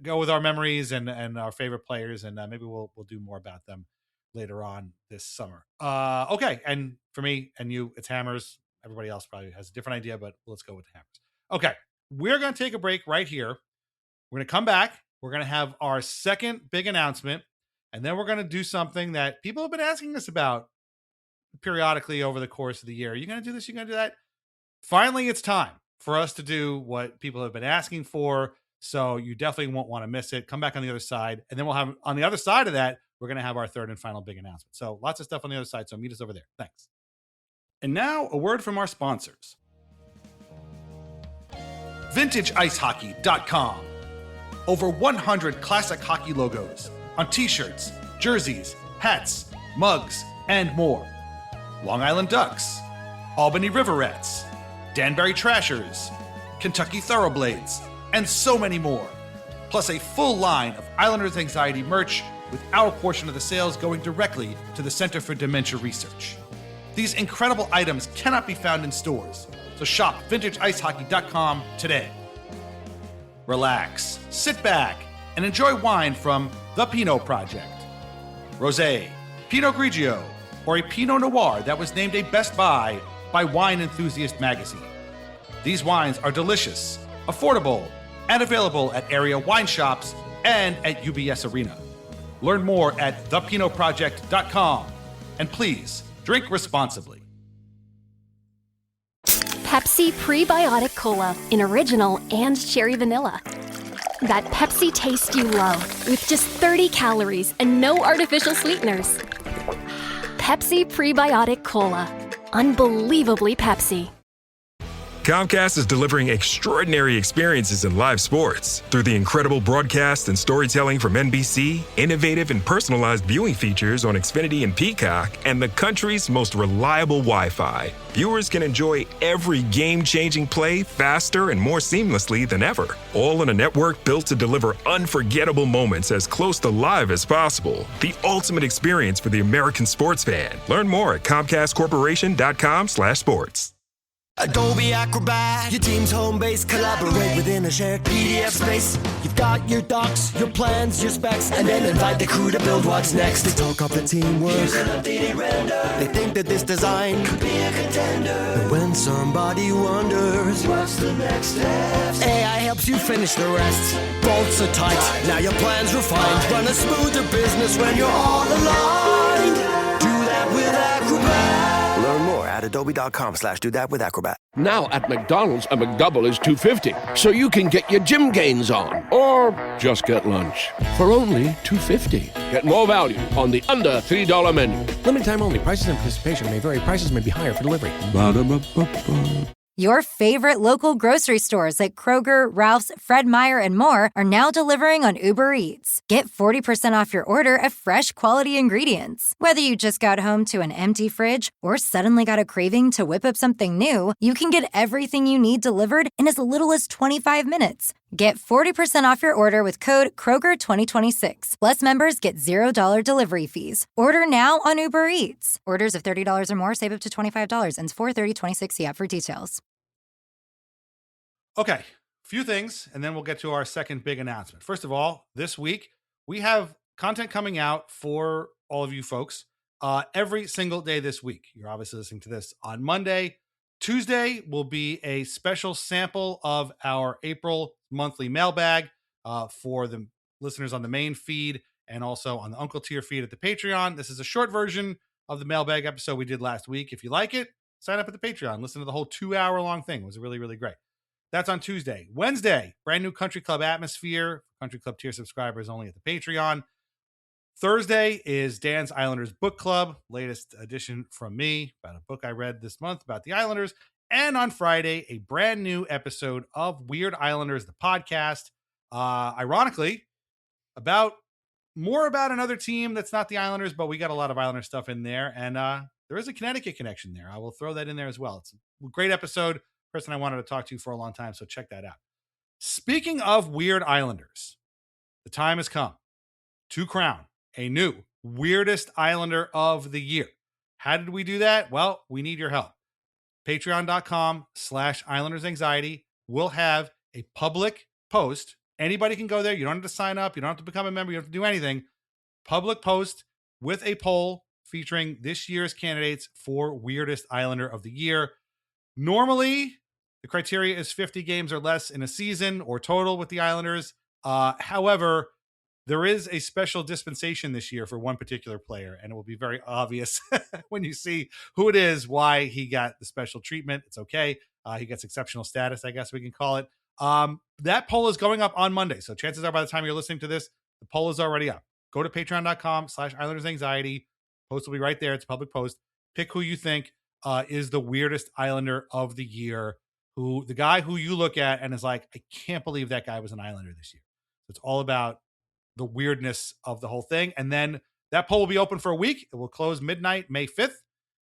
go with our memories and our favorite players, and maybe we'll do more about them later on this summer. Okay, and for me and you, it's Hammers. Everybody else probably has a different idea, but let's go with the Hammers. Okay, we're going to take a break right here. We're going to come back. We're going to have our second big announcement, and then we're going to do something that people have been asking us about periodically over the course of the year. Are you going to do this? You're going to do that? Finally, it's time for us to do what people have been asking for. So you definitely won't want to miss it. Come back on the other side. And then we'll have, on the other side of that, we're going to have our third and final big announcement. So lots of stuff on the other side. So meet us over there. Thanks. And now a word from our sponsors. VintageIceHockey.com. Over 100 classic hockey logos on t-shirts, jerseys, hats, mugs, and more. Long Island Ducks, Albany Riverettes, Danbury Trashers, Kentucky Thoroughblades, and so many more. plus a full line of Islanders Anxiety merch, with our portion of the sales going directly to the Center for Dementia Research. These incredible items cannot be found in stores, so shop vintageicehockey.com today. Relax, sit back, and enjoy wine from The Pinot Project. Rosé, Pinot Grigio, or a Pinot Noir that was named a Best Buy by Wine Enthusiast magazine. These wines are delicious, affordable, and available at area wine shops and at UBS Arena. Learn more at thepinotproject.com. And please, drink responsibly. Pepsi Prebiotic Cola in original and cherry vanilla. That Pepsi taste you love with just 30 calories and no artificial sweeteners. Pepsi Prebiotic Cola. Unbelievably Pepsi. Comcast is delivering extraordinary experiences in live sports. Through the incredible broadcast and storytelling from NBC, innovative and personalized viewing features on Xfinity and Peacock, and the country's most reliable Wi-Fi, viewers can enjoy every game-changing play faster and more seamlessly than ever. All on a network built to deliver unforgettable moments as close to live as possible. The ultimate experience for the American sports fan. Learn more at ComcastCorporation.com/sports. Adobe Acrobat, your team's home base. Collaborate within a shared PDF space. You've got your docs, your plans, your specs, and then invite the crew to build what's next. They talk up the teamwork. Here's an updated render. They think that this design could be a contender. And when somebody wonders what's the next step, AI helps you finish the rest. Bolts are tight, now your plan's refined. Run a smoother business when you're all aligned. Do that with Acrobat. Learn more at adobe.com/do that with Acrobat. Now at McDonald's, a McDouble is $2.50, so you can get your gym gains on, or just get lunch for only $2.50. Get more value on the under $3 menu. Limited time only. Prices and participation may vary. Prices may be higher for delivery. Ba-da-ba-ba-ba. Your favorite local grocery stores like Kroger, Ralph's, Fred Meyer, and more are now delivering on Uber Eats. Get 40% off your order of fresh, quality ingredients. Whether you just got home to an empty fridge or suddenly got a craving to whip up something new, you can get everything you need delivered in as little as 25 minutes. Get 40% off your order with code Kroger2026. Plus, members get $0 delivery fees. Order now on Uber Eats. Orders of $30 or more save up to $25. Ends 4/30/26. See app for details. Okay, few things, and then we'll get to our second big announcement. First of all, this week, we have content coming out for all of you folks every single day this week. You're obviously listening to this on Monday. Tuesday will be a special sample of our April monthly mailbag for the listeners on the main feed and also on the Uncle Tier feed at the Patreon. This is a short version of the mailbag episode we did last week. If you like it, sign up at the Patreon. Listen to the whole 2-hour-long thing. It was really, really great. That's on Tuesday. Wednesday, brand new Country Club atmosphere. Country Club tier subscribers only at the Patreon. Thursday is Dan's Islanders Book Club, latest edition from me about a book I read this month about the Islanders. And on Friday, a brand new episode of Weird Islanders, the podcast. Ironically, more about another team that's not the Islanders, but we got a lot of Islanders stuff in there. And there is a Connecticut connection there. I will throw that in there as well. It's a great episode. Person I wanted to talk to for a long time, so check that out. Speaking of Weird Islanders, the time has come to crown a new Weirdest Islander of the Year. How did we do that? Well, we need your help. Patreon.com/Islanders Anxiety will have a public post. Anybody can go there. You don't have to sign up. You don't have to become a member. You don't have to do anything. Public post with a poll featuring this year's candidates for Weirdest Islander of the Year. Normally, the criteria is 50 games or less in a season or total with the Islanders. However, there is a special dispensation this year for one particular player, and it will be very obvious when you see who it is, why he got the special treatment. It's okay. He gets exceptional status, I guess we can call it. That poll is going up on Monday. So chances are by the time you're listening to this, the poll is already up. Go to patreon.com/Islanders Anxiety. Post will be right there. It's a public post. Pick who you think is the weirdest Islander of the year. The guy who you look at and is like, I can't believe that guy was an Islander this year. So it's all about the weirdness of the whole thing. And then that poll will be open for a week. It will close midnight, May 5th.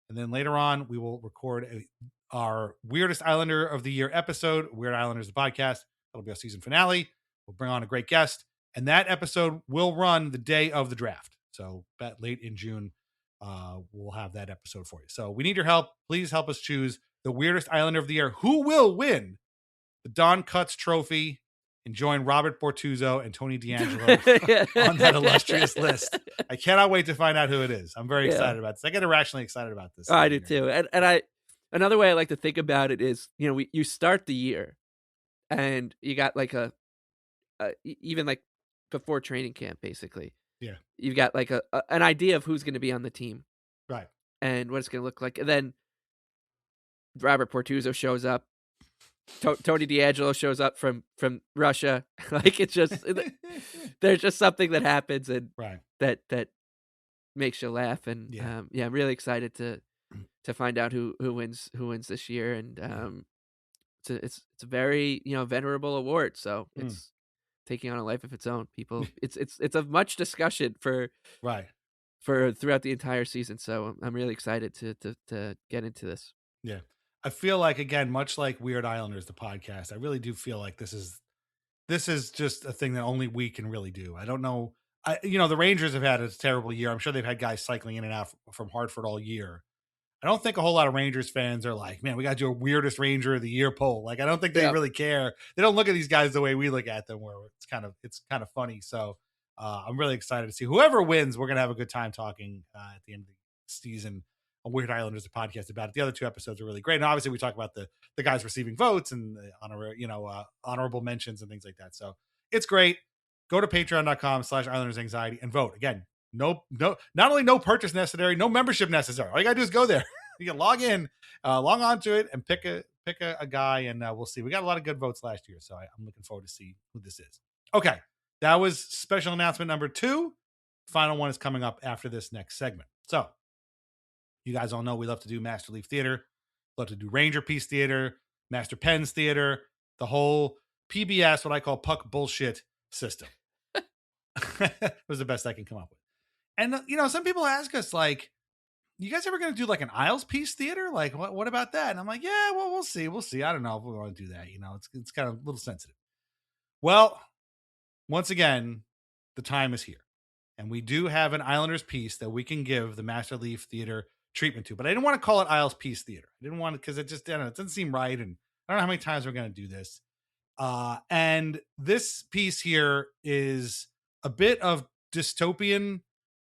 And then later on, we will record our Weirdest Islander of the Year episode, Weird Islanders, the podcast. That'll be our season finale. We'll bring on a great guest, and that episode will run the day of the draft. So late in June, we'll have that episode for you. So we need your help. Please help us choose the weirdest Islander of the year. Who will win the Don Cutts Trophy and join Robert Bortuzzo and Tony D'Angelo on that illustrious list? I cannot wait to find out who it is. I'm very excited about this. I get irrationally excited about this. Oh, I do too. And another way I like to think about it is, you start the year and you got like even like before training camp, basically. Yeah. You've got like an idea of who's going to be on the team. Right. And what it's going to look like. And then Robert Bortuzzo shows up. Tony D'Angelo shows up from Russia. Like, it's just, there's just something that happens and that makes you laugh. And I'm really excited to find out who wins this year. And it's a very venerable award, so it's taking on a life of its own. People, it's of much discussion for throughout the entire season. So I'm really excited to get into this. Yeah. I feel like, again, much like Weird Islanders, the podcast, I really do feel like this is just a thing that only we can really do. I don't know. The Rangers have had a terrible year. I'm sure they've had guys cycling in and out from Hartford all year. I don't think a whole lot of Rangers fans are like, man, we got to do a weirdest Ranger of the year poll. Like, I don't think they really care. They don't look at these guys the way we look at them, where it's kind of funny. So I'm really excited to see whoever wins. We're going to have a good time talking at the end of the season on Weird Islanders, the podcast about it. The other two episodes are really great. And obviously we talk about the guys receiving votes and honorable mentions and things like that. So it's great. Go to patreon.com/IslandersAnxiety and vote. Again, not only no purchase necessary, no membership necessary. All you gotta do is go there. You can log on to it and pick a guy, and we'll see. We got a lot of good votes last year, so I'm looking forward to see who this is. Okay, that was special announcement number 2. Final one is coming up after this next segment. So you guys all know we love to do Master Leaf Theater, love to do Ranger Piece Theater, Master Pens Theater, the whole PBS, what I call puck bullshit system. Was the best I can come up with. And, some people ask us, like, you guys ever going to do like an Isles Piece Theater? Like, what about that? And I'm like, yeah, well, we'll see. We'll see. I don't know if we want to do that. It's kind of a little sensitive. Well, once again, the time is here. And we do have an Islanders piece that we can give the Master Leaf Theater treatment to. But I didn't want to call it Isles Piece Theater. I didn't want to, because it just, I don't know, it doesn't seem right. And I don't know how many times we're going to do this. And this piece here is a bit of dystopian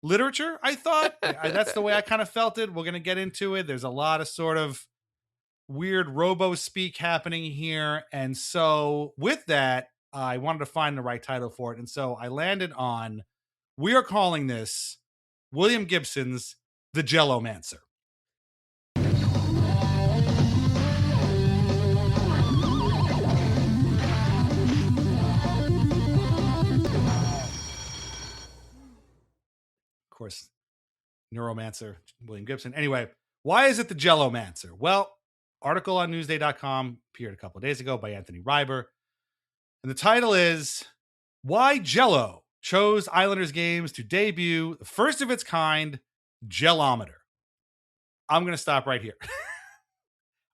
literature, I thought. That's the way I kind of felt it. We're going to get into it. There's a lot of sort of weird robo-speak happening here. And so with that, I wanted to find the right title for it. And so I landed on, we are calling this William Gibson's The JELL-O-Mancer. Of course, Neuromancer, William Gibson. Anyway, why is it the JELL-O-Mancer? Well, article on Newsday.com appeared a couple of days ago by Anthony Reiber. And the title is, Why JELL-O Chose Islanders Games to Debut the First of Its Kind Jellometer. I'm going to stop right here.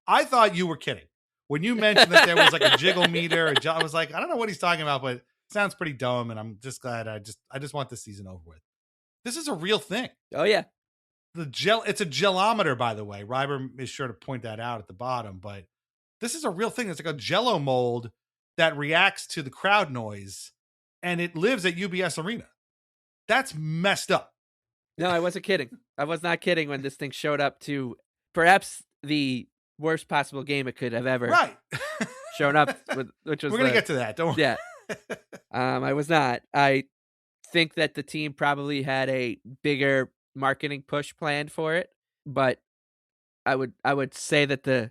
I thought you were kidding. When you mentioned that there was like a jiggle meter, I was like, I don't know what he's talking about, but it sounds pretty dumb. And I'm just glad I just want this season over with. This is a real thing. Oh, yeah. It's a jellometer, by the way. Reiber is sure to point that out at the bottom, but this is a real thing. It's like a Jell-O mold that reacts to the crowd noise, and it lives at UBS Arena. That's messed up. No, I wasn't kidding. I was not kidding when this thing showed up to perhaps the worst possible game it could have ever shown up with, which was we're gonna get to that. Don't worry. Yeah. I was not. I think that the team probably had a bigger marketing push planned for it, but I would say that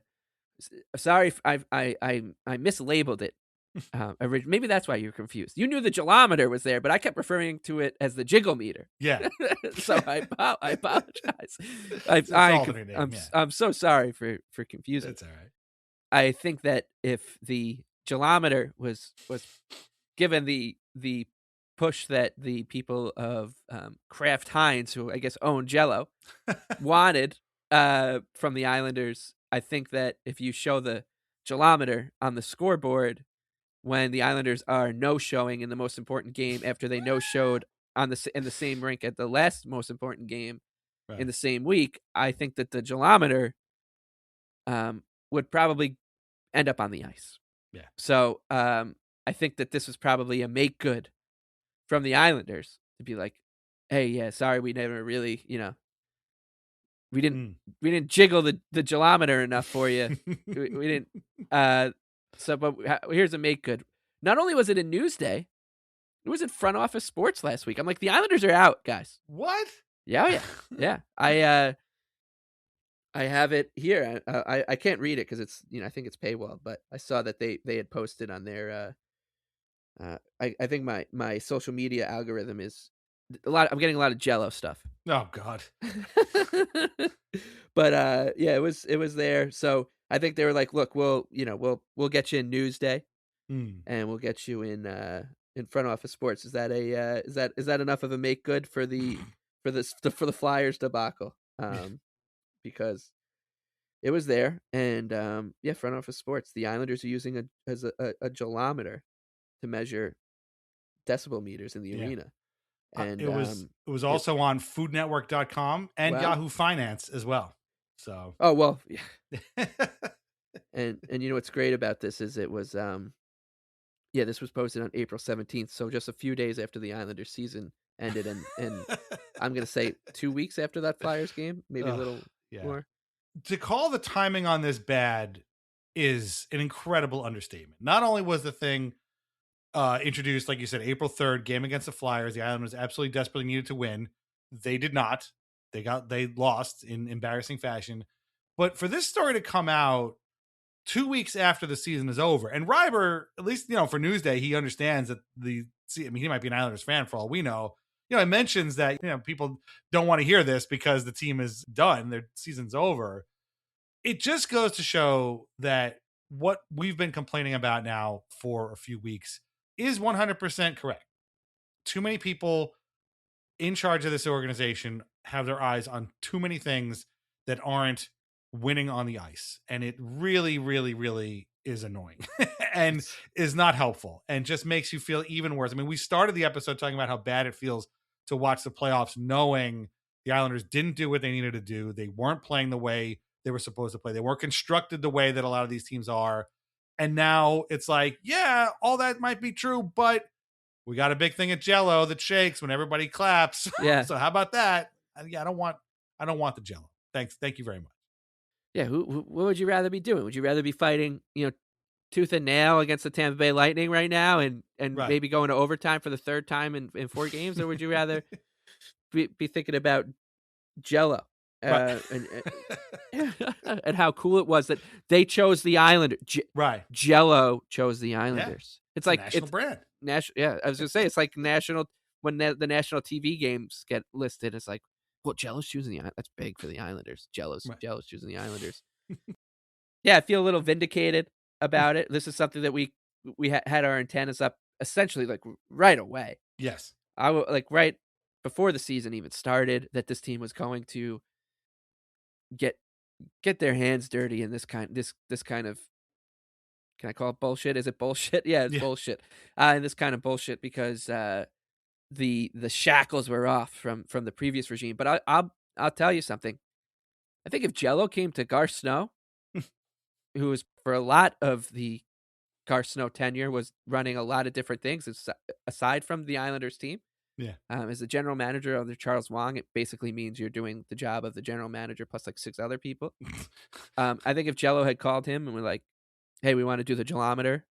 sorry if I mislabeled it. Maybe that's why you're confused. You knew the jellometer was there, but I kept referring to it as the jiggle meter. Yeah. So I apologize. I'm so sorry for confusing. That's all right. I think that if the jellometer was given the push that the people of Kraft Heinz, who I guess own Jell-O, wanted from the Islanders, I think that if you show the jellometer on the scoreboard, when the Islanders are no-showing in the most important game after they no-showed in the same rink at the last most important game in the same week. I think that the Gel-O-meter would probably end up on the ice. Yeah. So I think that this was probably a make good from the Islanders to be like, hey, yeah, sorry, we never really, we didn't jiggle the Gel-O-meter enough for you. we didn't. But here's a make good. Not only was it in Newsday, it was in Front Office Sports last week. I'm like, the Islanders are out, guys. What? Yeah, yeah, yeah. I have it here. I can't read it because it's I think it's paywall, but I saw that they had posted on their. I think my social media algorithm is a lot. I'm getting a lot of JELL-O stuff. Oh God. But yeah, it was there. So I think they were like, look, we'll get you in Newsday, and we'll get you in Front Office Sports. Is that is that enough of a make good for the Flyers debacle? Because it was there, and Front Office Sports. The Islanders are using a Gel-O-meter to measure decibel meters in the arena. And it was also on foodnetwork.com and Yahoo Finance as well. So well, yeah. and what's great about this is it was this was posted on April 17th, so just a few days after the Islanders season ended, and I'm gonna say 2 weeks after that Flyers game, maybe a little more. To call the timing on this bad is an incredible understatement. Not only was the thing introduced, like you said, April 3rd, game against the Flyers, the Islanders absolutely desperately needed to win. They did not. They lost in embarrassing fashion. But for this story to come out 2 weeks after the season is over, and Reiber, at least for Newsday, he understands that he might be an Islanders fan for all we know. It mentions that people don't want to hear this because the team is done, their season's over. It just goes to show that what we've been complaining about now for a few weeks is 100% correct. Too many people in charge of this organization have their eyes on too many things that aren't winning on the ice. And it really, really, really is annoying and is not helpful and just makes you feel even worse. I mean, we started the episode talking about how bad it feels to watch the playoffs knowing the Islanders didn't do what they needed to do. They weren't playing the way they were supposed to play. They weren't constructed the way that a lot of these teams are. And now it's like, yeah, all that might be true, but we got a big thing at JELL-O that shakes when everybody claps. Yeah. So how about that? Yeah, I don't want the JELL-O. Thank you very much. Yeah, what would you rather be doing? Would you rather be fighting, tooth and nail against the Tampa Bay Lightning right now and maybe going to overtime for the third time in 4 games? Or would you rather be thinking about JELL-O? And how cool it was that they chose the Islanders. JELL-O chose the Islanders. Yeah. It's like national brand. Yeah, I was gonna say it's like national when the national TV games get listed. It's like, well, JELL-O's choosing the Islanders. That's big for the Islanders. JELL-O's choosing the Islanders. Yeah, I feel a little vindicated about it. This is something that we had our antennas up essentially like right away. Yes, I like right before the season even started that this team was going to get their hands dirty in this kind of, can I call it bullshit? Is it bullshit? Yeah, it's bullshit. And this kind of bullshit because the shackles were off from the previous regime. But I'll tell you something. I think if JELL-O came to Garth Snow, who was for a lot of the Garth Snow tenure was running a lot of different things aside from the Islanders team. Yeah. As the general manager under Charles Wang, it basically means you're doing the job of the general manager plus like 6 other people. I think if JELL-O had called him and we're like, hey, we want to do the Gel-O-meter.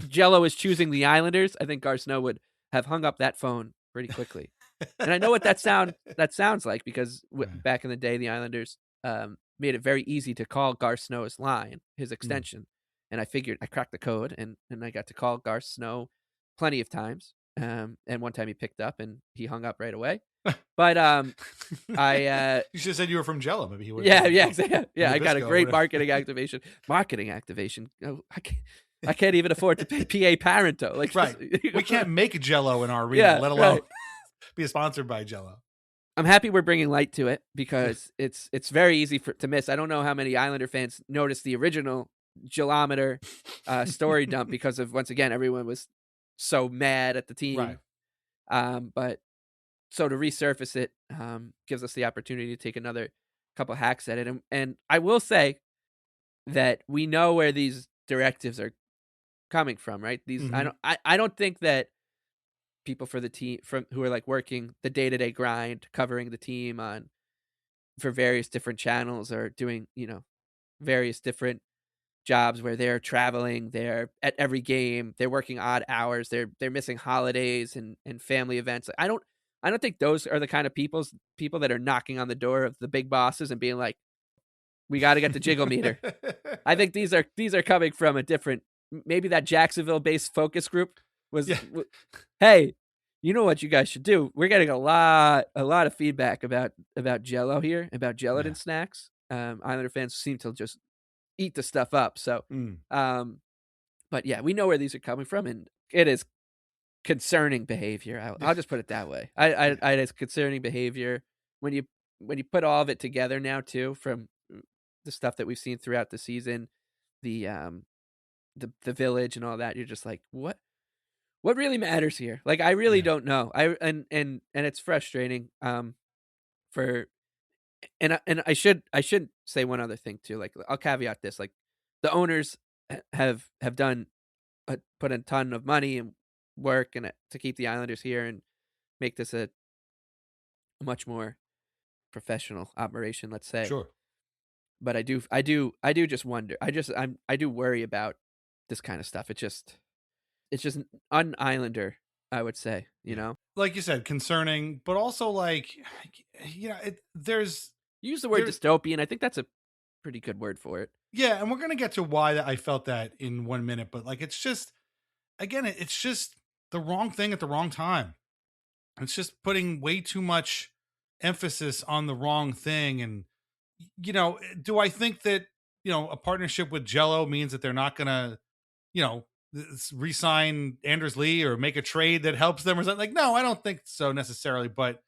JELL-O is choosing the Islanders. I think Garth Snow would have hung up that phone pretty quickly. And I know what that sounds like because back in the day, the Islanders made it very easy to call Garth Snow's line, his extension. And I figured I cracked the code and I got to call Garth Snow plenty of times. And one time he picked up and he hung up right away. But I you should have said you were from JELL-O. Maybe he would. Yeah. I got a great marketing activation. Oh, I can't even afford to pay PA Parento. Like, right. We can't make a JELL-O in our arena, let alone be sponsored by JELL-O. I'm happy we're bringing light to it because it's very easy to miss. I don't know how many Islander fans noticed the original gelometer story dump because of, once again, everyone was so mad at the team. Right. But so to resurface it gives us the opportunity to take another couple hacks at it. And I will say that we know where these directives are coming from, right? These I don't think that people for the team who are like working the day-to-day grind, covering the team for various different channels, or doing, various different jobs where they're traveling, they're at every game, they're working odd hours, they're missing holidays and family events. I don't think those are the kind of people that are knocking on the door of the big bosses and being like, we got to get the jiggle meter. I think these are coming from a different, maybe that Jacksonville-based focus group was, hey, you know what you guys should do? We're getting a lot of feedback about JELL-O here, about gelatin snacks. Islander fans seem to just eat the stuff up. So, but yeah, we know where these are coming from, and it is concerning behavior. I'll just put it that way. It's concerning behavior when you put all of it together now too, from the stuff that we've seen throughout the season, the village and all that. You're just like, what really matters here? Like, I really don't know. And it's frustrating. And I should say one other thing too. Like, I'll caveat this. Like, the owners have done put a ton of money and work to keep the Islanders here and make this a much more professional operation, let's say. Sure. But I do just wonder. I do worry about this kind of stuff. It's just un-Islander, I would say, Like you said, concerning, but also like, there's... You use the word dystopian. I think that's a pretty good word for it. Yeah, and we're going to get to why I felt that in 1 minute, but like, it's just, again, it's just the wrong thing at the wrong time. It's just putting way too much emphasis on the wrong thing. And, do I think that, a partnership with JELL-O means that they're not going to, re-sign Anders Lee or make a trade that helps them or something? Like, no, I don't think so necessarily, but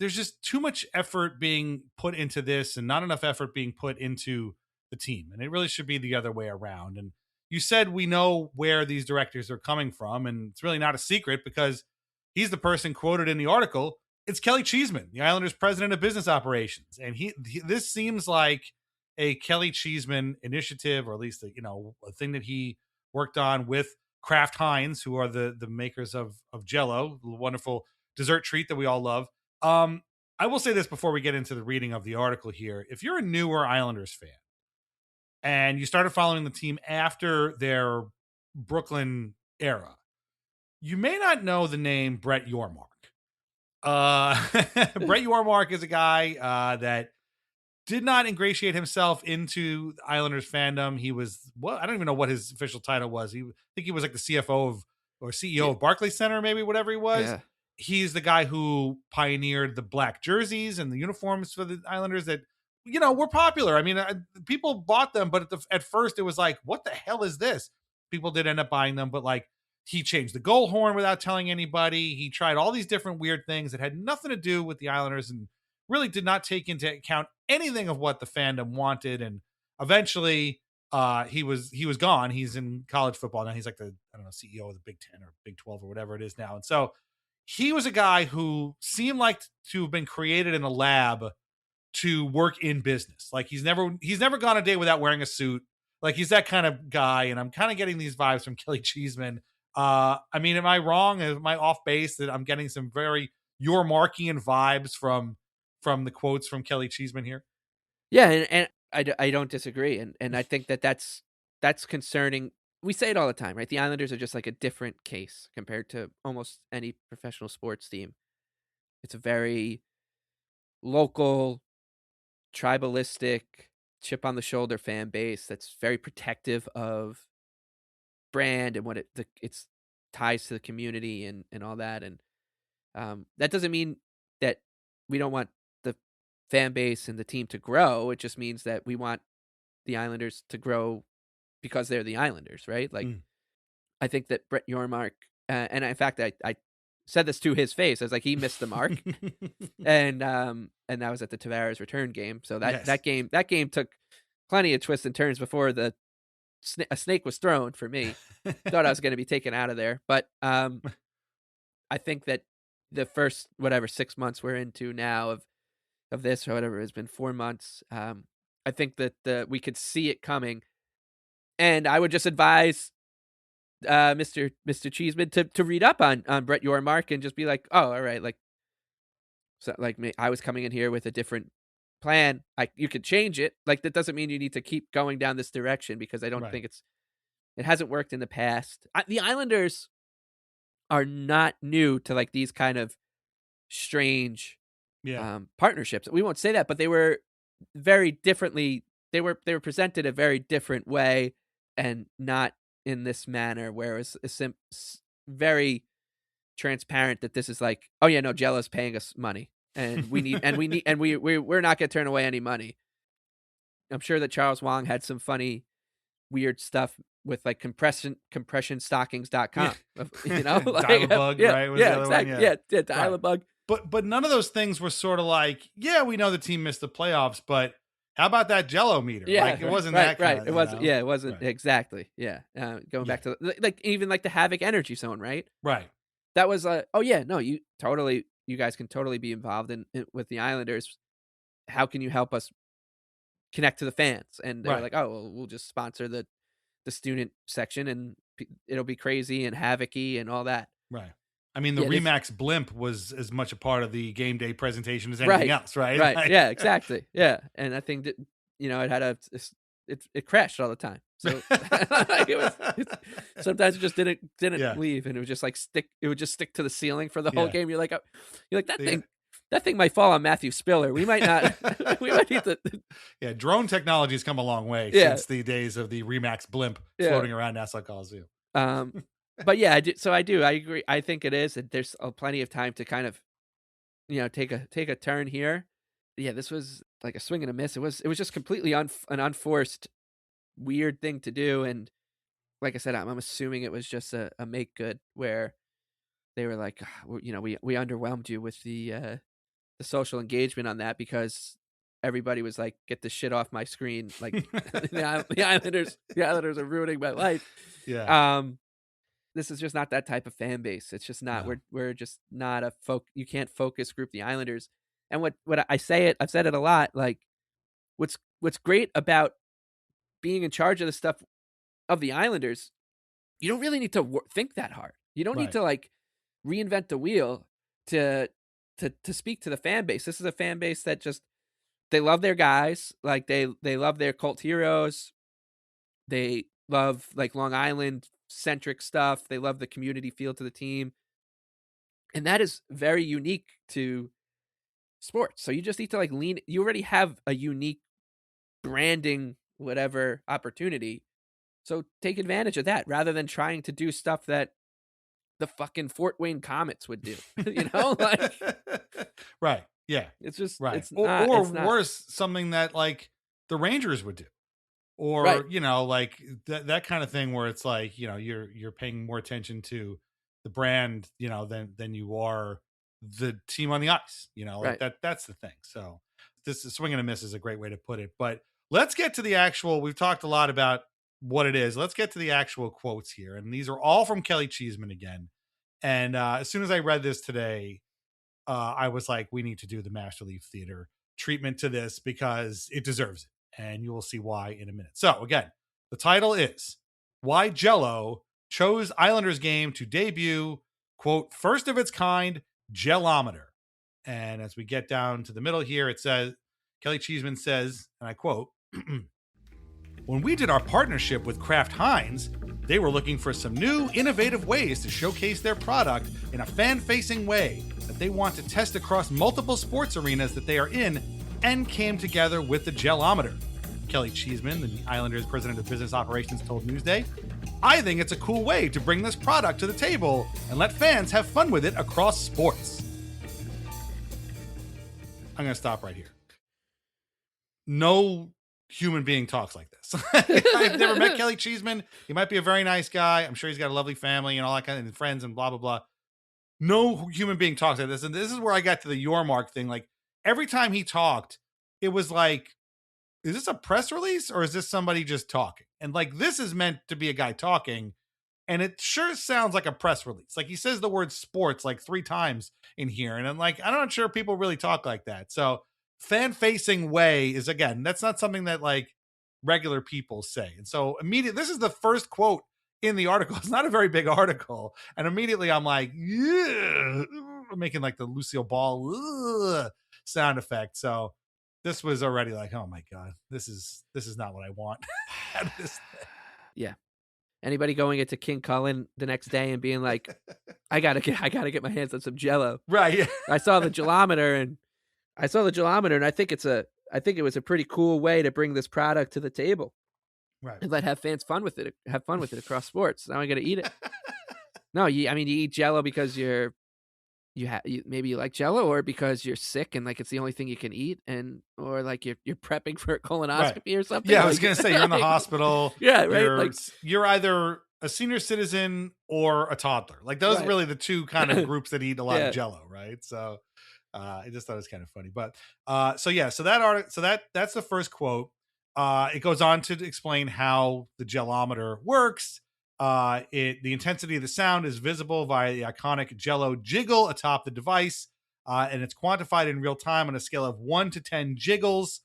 there's just too much effort being put into this and not enough effort being put into the team. And it really should be the other way around. And you said we know where these directors are coming from, and it's really not a secret because he's the person quoted in the article. It's Kelly Cheeseman, the Islanders' president of business operations. And this seems like a Kelly Cheeseman initiative, or at least a thing that he worked on with Kraft Heinz, who are the makers of JELL-O, the wonderful dessert treat that we all love. I will say this before we get into the reading of the article here. If you're a newer Islanders fan and you started following the team after their Brooklyn era, you may not know the name Brett Yormark. Brett Yormark is a guy that did not ingratiate himself into the Islanders fandom. He was, I don't even know what his official title was. I think he was like the CFO or CEO of Barclays Center, maybe, whatever he was. Yeah. He's the guy who pioneered the black jerseys and the uniforms for the Islanders that, were popular. I mean, people bought them, but at first it was like, what the hell is this? People did end up buying them, but like, he changed the goal horn without telling anybody. He tried all these different weird things that had nothing to do with the Islanders and really did not take into account anything of what the fandom wanted. And eventually he was gone. He's in college football now. He's like the, CEO of the Big 10 or Big 12 or whatever it is now. And so he was a guy who seemed like to have been created in a lab to work in business. Like, he's never gone a day without wearing a suit. Like, he's that kind of guy. And I'm kind of getting these vibes from Kelly Cheeseman. I mean, am I wrong? Am I off base that I'm getting some very Yormarkian vibes from the quotes from Kelly Cheeseman here? Yeah, and I don't disagree, and I think that's concerning. We say it all the time, right? The Islanders are just like a different case compared to almost any professional sports team. It's a very local, tribalistic, chip on the shoulder fan base that's very protective of brand and what it's ties to the community and all that. And that doesn't mean that we don't want the fan base and the team to grow. It just means that we want the Islanders to grow because they're the Islanders, right? Like, I think that Brett Yormark, and in fact, I said this to his face. I was like, he missed the mark. and that was at the Tavares return game. So that game took plenty of twists and turns before the a snake was thrown for me. Thought I was going to be taken out of there, but I think that the first 6 months we're into now of this or whatever, it's been 4 months. I think that we could see it coming, and I would just advise Mr. Cheeseman to read up on Brett Yormark and just be like, oh, all right, like, so like me, I was coming in here with a different plan. You could change it. Like, that doesn't mean you need to keep going down this direction, because I don't think it hasn't worked in the past. The Islanders are not new to like these kind of strange partnerships. We won't say that, but they were very differently. They were presented a very different way, and not in this manner, where it's very transparent that this is like, oh yeah, no, JELL-O's paying us money, and we're not gonna turn away any money. I'm sure that Charles Wong had some funny, weird stuff with like compressionstockings.com. You know, like, Dial-A-Bug, right? Was the other exactly. one? Yeah, Dial-A-Bug. But none of those things were sort of like, yeah, we know the team missed the playoffs, but how about that JELL-O meter? Yeah, like, it wasn't right, that kind right. of, It wasn't. you know? Yeah, it wasn't exactly. Yeah, going back to like even like the Havoc Energy Zone, right? Right. That was oh yeah, no, you guys can totally be involved in with the Islanders. How can you help us connect to the fans? And they're like, oh, well, we'll just sponsor the student section, and it'll be crazy and havoc-y and all that. Right. I mean, the Yeah, Remax blimp was as much a part of the game day presentation as anything else, right? Right. Like- Yeah, exactly. Yeah. And I think that, it had it crashed all the time. So like sometimes it just didn't leave, and it would just like stick to the ceiling for the whole game. You're like that thing might fall on Matthew Spiller. We might not we might need to. Yeah, drone technology has come a long way since the days of the Remax blimp floating around Nassau Coliseum. But yeah, I agree. I think it is, and there's plenty of time to kind of, take a turn here. Yeah, this was like a swing and a miss. It was just completely an unforced, weird thing to do, and like I said, I'm assuming it was just a make good where they were like, we underwhelmed you with the social engagement on that, because everybody was like, get this shit off my screen. Like the Islanders are ruining my life. Yeah. This is just not that type of fan base. It's just not. No. We're just not a you can't focus group the Islanders. And what I've said it a lot. Like, what's great about being in charge of the stuff of the Islanders, you don't really need to think that hard. You don't need to like reinvent the wheel to speak to the fan base. This is a fan base that just, they love their guys. Like they love their cult heroes. They love like Long Island centric stuff. They love the community feel to the team. And that is very unique to sports. So you just need to like you already have a unique branding, whatever opportunity. So take advantage of that rather than trying to do stuff that the fucking Fort Wayne Komets would do, like, right. Yeah. It's just, right. It's or not. Worse, something that like the Rangers would do, or, like that kind of thing where it's like, you're paying more attention to the brand, than you are the team on the ice, like that's the thing. So this is swing and a miss is a great way to put it, but let's get to the actual, we've talked a lot about what it is. Let's get to the actual quotes here. And these are all from Kelly Cheeseman again. And as soon as I read this today, I was like, we need to do the Master Leaf Theater treatment to this because it deserves it. And you will see why in a minute. So again, the title is Why JELL-O Chose Islanders Game to Debut, quote, first of its kind, Jell-ometer. And as we get down to the middle here, it says, Kelly Cheeseman says, and I quote, when we did our partnership with Kraft Heinz, they were looking for some new, innovative ways to showcase their product in a fan-facing way that they want to test across multiple sports arenas that they are in, and came together with the Jell-ometer. Kelly Cheeseman, the Islanders' president of business operations, told Newsday, I think it's a cool way to bring this product to the table and let fans have fun with it across sports. I'm going to stop right here. No human being talks like this. I've never met Kelly Cheeseman. He might be a very nice guy. I'm sure he's got a lovely family and all that kind of friends and blah, blah, blah. No human being talks like this. And this is where I got to the Yormark thing. Like every time he talked, it was like is this a press release or is this somebody just talking? And like, this is meant to be a guy talking, and it sure sounds like a press release. Like, he says the word sports like 3 times in here. And I'm like, I'm not sure people really talk like that. So fan facing way is, again, that's not something that like regular people say. And so immediately, this is the first quote in the article. It's not a very big article. And immediately I'm like, yeah, making like the Lucille Ball sound effect. So this was already like, oh my God, this is not what I want out of this thing. Yeah. Anybody going into King Cullen the next day and being like, I gotta get my hands on some Jell-O. Right. Yeah. I saw the Jellometer and I think it was a pretty cool way to bring this product to the table. Right. And have fans fun with it across sports. Now I got to eat it. No, you eat Jell-O because maybe you like Jell-O, or because you're sick and like it's the only thing you can eat, or like you're prepping for a colonoscopy or something. Yeah, I was gonna say you're in the hospital. Yeah, right. You're either a senior citizen or a toddler. Like, those are really the two kind of groups that eat a lot of Jell-O, right? So I just thought it was kind of funny. But that's the first quote. It goes on to explain how the Jellometer works. The intensity of the sound is visible via the iconic Jell-O jiggle atop the device, and it's quantified in real time on a scale of 1 to 10 jiggles,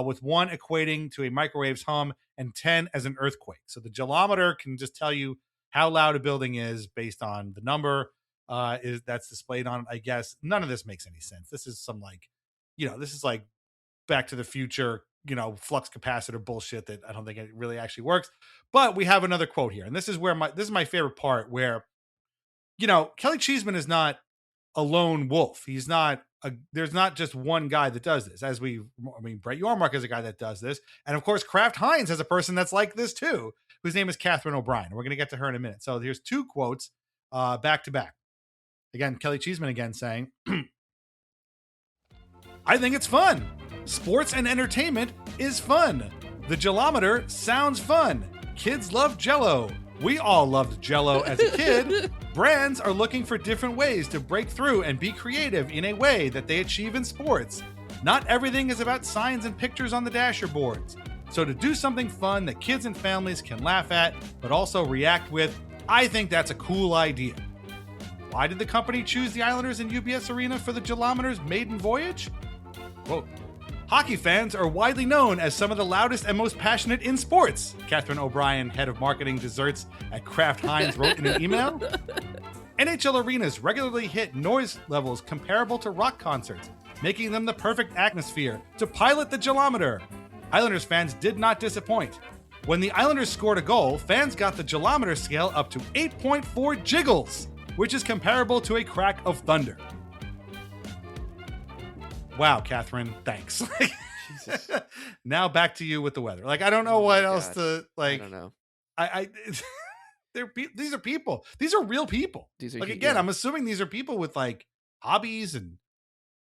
with 1 equating to a microwave's hum and 10 as an earthquake. So the Jellometer can just tell you how loud a building is based on the number that's displayed on it. I guess none of this makes any sense. This is some this is like Back to the Future, flux capacitor bullshit that I don't think it really actually works. But we have another quote here, and this is my favorite part, where Kelly Cheeseman is not a lone wolf. He's not there's not just one guy that does this. Brett Yormark is a guy that does this, and of course Kraft Heinz has a person that's like this too, whose name is Catherine O'Brien. We're going to get to her in a minute. So here's 2 quotes back to back. Again, Kelly Cheeseman again saying, I think it's fun. Sports and entertainment is fun. The Jellometer sounds fun. Kids love Jell-O. We all loved Jell-O as a kid. Brands are looking for different ways to break through and be creative in a way that they achieve in sports. Not everything is about signs and pictures on the dasher boards. So to do something fun that kids and families can laugh at, but also react with, I think that's a cool idea. Why did the company choose the Islanders and UBS Arena for the Jellometer's maiden voyage? Quote, hockey fans are widely known as some of the loudest and most passionate in sports, Catherine O'Brien, head of marketing desserts at Kraft Heinz, wrote in an email. NHL arenas regularly hit noise levels comparable to rock concerts, making them the perfect atmosphere to pilot the Jellometer. Islanders fans did not disappoint. When the Islanders scored a goal, fans got the Jellometer scale up to 8.4 jiggles, which is comparable to a crack of thunder. Wow, Catherine, thanks. Jesus. Now back to you with the weather. Like, I don't know what else to like. I don't know. These are people. These are real people. I'm assuming these are people with like hobbies, and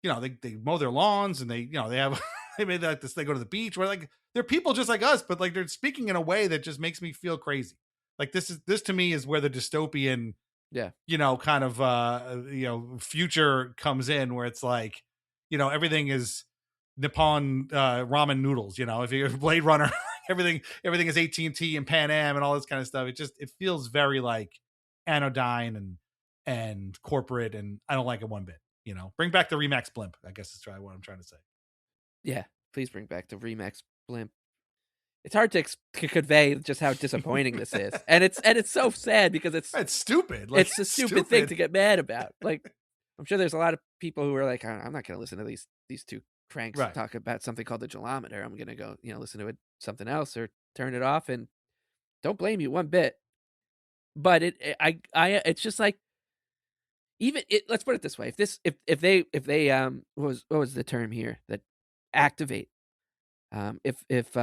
they mow their lawns, and they have they made like this. They go to the beach, where like they're people just like us, but like they're speaking in a way that just makes me feel crazy. Like this to me is where the dystopian, kind of future comes in, where it's like, everything is Nippon ramen noodles. If you're Blade Runner, everything is AT&T and Pan Am and all this kind of stuff. It feels very like anodyne and corporate, and I don't like it one bit. Bring back the Remax blimp, I guess is what I'm trying to say. Yeah, please bring back the Remax blimp. It's hard to convey just how disappointing this is, and it's so sad because it's stupid. Like, it's a stupid thing to get mad about. Like, I'm sure there's a lot of people who are like, I'm not going to listen to these 2 cranks talk about something called the Jellometer. I'm going to go, listen to something else or turn it off, and don't blame you one bit. But it's just like, let's put it this way: if they what was the term here, that activate? If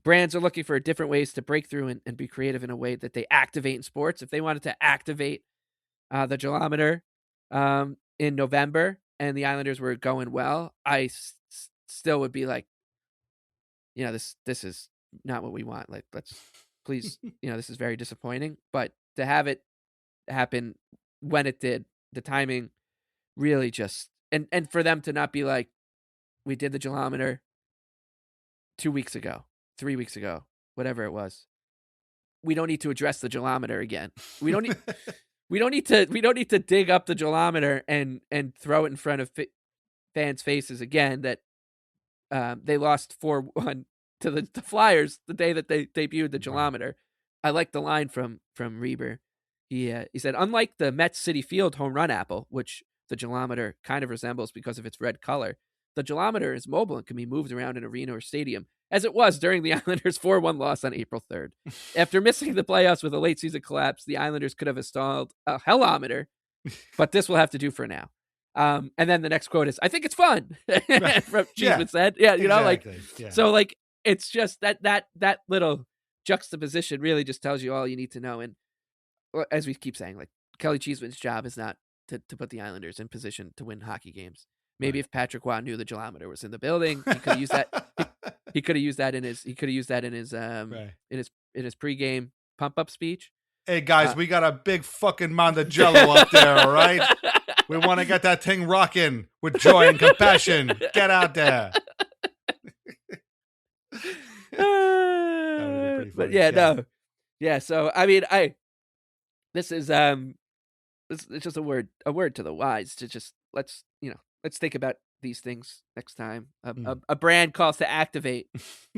brands are looking for different ways to break through and be creative in a way that they activate in sports, if they wanted to activate the Jellometer in November and the Islanders were going well, I still would be like, this is not what we want. Like, let's please, this is very disappointing. But to have it happen when it did, the timing really just, and for them to not be like, we did the Jellometer, 2 weeks ago, 3 weeks ago, whatever it was. We don't need to address the gelometer again. We don't need we don't need to dig up the gelometer and throw it in front of fans' faces again that they lost 4-1 to the Flyers the day that they debuted the gelometer. I like the line from Reber. He said, unlike the Mets Citi Field home run apple, which the gelometer kind of resembles because of its red color, the gelometer is mobile and can be moved around an arena or stadium, as it was during the Islanders' 4-1 loss on April 3rd. After missing the playoffs with a late season collapse, the Islanders could have installed a helometer, but this will have to do for now. And then the next quote is, I think it's fun. From Cheeseman said. Yeah, you know, exactly. So like, it's just that little juxtaposition really just tells you all you need to know. And as we keep saying, like, Kelly Cheeseman's job is not to put the Islanders in position to win hockey games. Maybe if Patrick Waugh knew the gelometer was in the building, he could have used that. He could have used that in his. He could have used that in his pregame pump up speech. Hey guys, we got a big fucking mound of JELL-O up there. All right, we want to get that thing rocking with joy and compassion. Get out there. But no. So I mean, this is it's just a word to the wise to just let's think about these things next time. A brand calls to activate.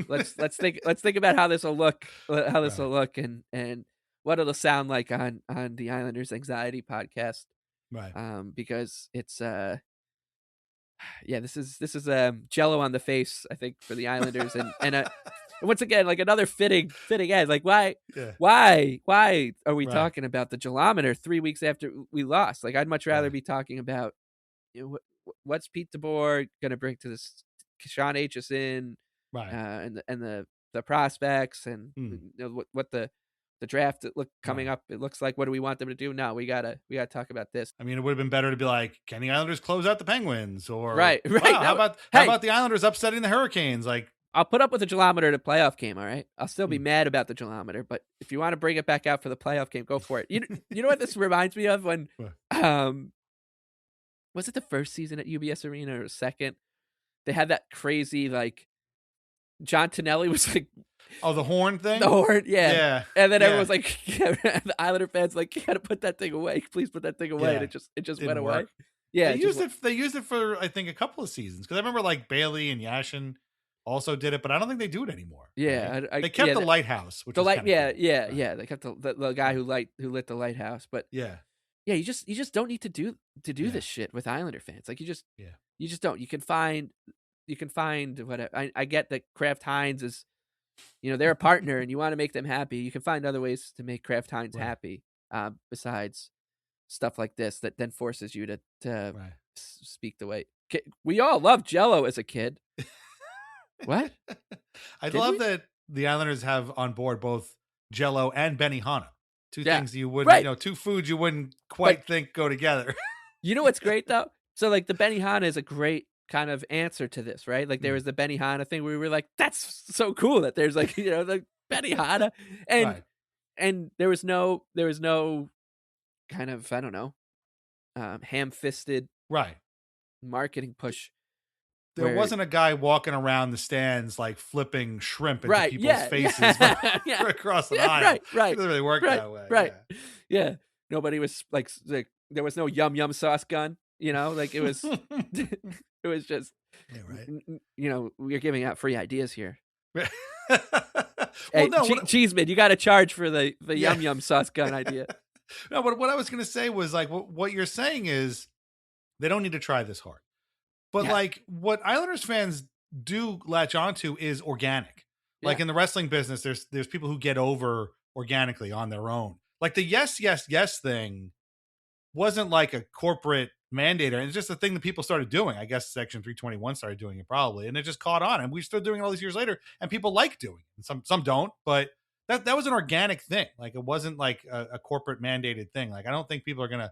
Let's think about how this will look. And what it'll sound like on the Islanders Anxiety podcast. Right. Because it's this is JELL-O on the face, I think, for the Islanders, and once again, like, another fitting end. Like, why are we talking about the gelometer 3 weeks after we lost? Like, I'd much rather be talking about, what's Pete DeBoer going to bring to this Sean Aitchison, and the prospects, and what the draft coming up. It looks like, what do we want them to do? No, we gotta talk about this. I mean, it would have been better to be like, can the Islanders close out the Penguins? Or right. Wow, how about the Islanders upsetting the Hurricanes? Like, I'll put up with the gelometer at a playoff game. All right, I'll still be mad about the gelometer, but if you want to bring it back out for the playoff game, go for it. You know what this reminds me of? When was it the first season at UBS Arena or second? They had that crazy, like, John Tonelli was like, oh, the horn thing? The horn, yeah. And then everyone's like, the Islander fans like, you gotta put that thing away. Please put that thing away. And it just went away. Yeah. They used it for, I think, a couple of seasons. Because I remember, like, Bailey and Yashin also did it, but I don't think they do it anymore. Yeah. Right? They kept the lighthouse, which was light. Cool. Yeah. They kept the guy who lit the lighthouse. But yeah, you just don't need to do this shit with Islander fans. Like, you just don't. You can find whatever. I get that Kraft Heinz is, they're a partner and you want to make them happy. You can find other ways to make Kraft Heinz happy, besides stuff like this that then forces you to speak the way. We all loved JELL-O as a kid. What? I love that the Islanders have on board both JELL-O and Benihana. Two things you wouldn't, two foods you wouldn't quite think go together. You know what's great though? So, like, the Benihana is a great kind of answer to this, right? Like, there was the Benihana thing where we were like, that's so cool that there's, like, like Benihana, and there was no kind of, I don't know, ham-fisted marketing push. There wasn't a guy walking around the stands, like, flipping shrimp into people's faces across the aisle. It doesn't really work that way. Right. Yeah. Nobody was like there was no yum sauce gun, like, it was it was just, we're giving out free ideas here. Hey, Cheeseman, you got to charge for the yum sauce gun idea. No, but what I was going to say was, like, what you're saying is they don't need to try this hard. But like, what Islanders fans do latch onto is organic. Like, in the wrestling business, there's people who get over organically on their own. Like, the yes thing wasn't like a corporate mandate. It's just a thing that people started doing. I guess Section 321 started doing it probably, and it just caught on. And we still doing it all these years later, and people like doing it. And some don't, but that was an organic thing. Like, it wasn't like a corporate mandated thing. Like, I don't think people are gonna.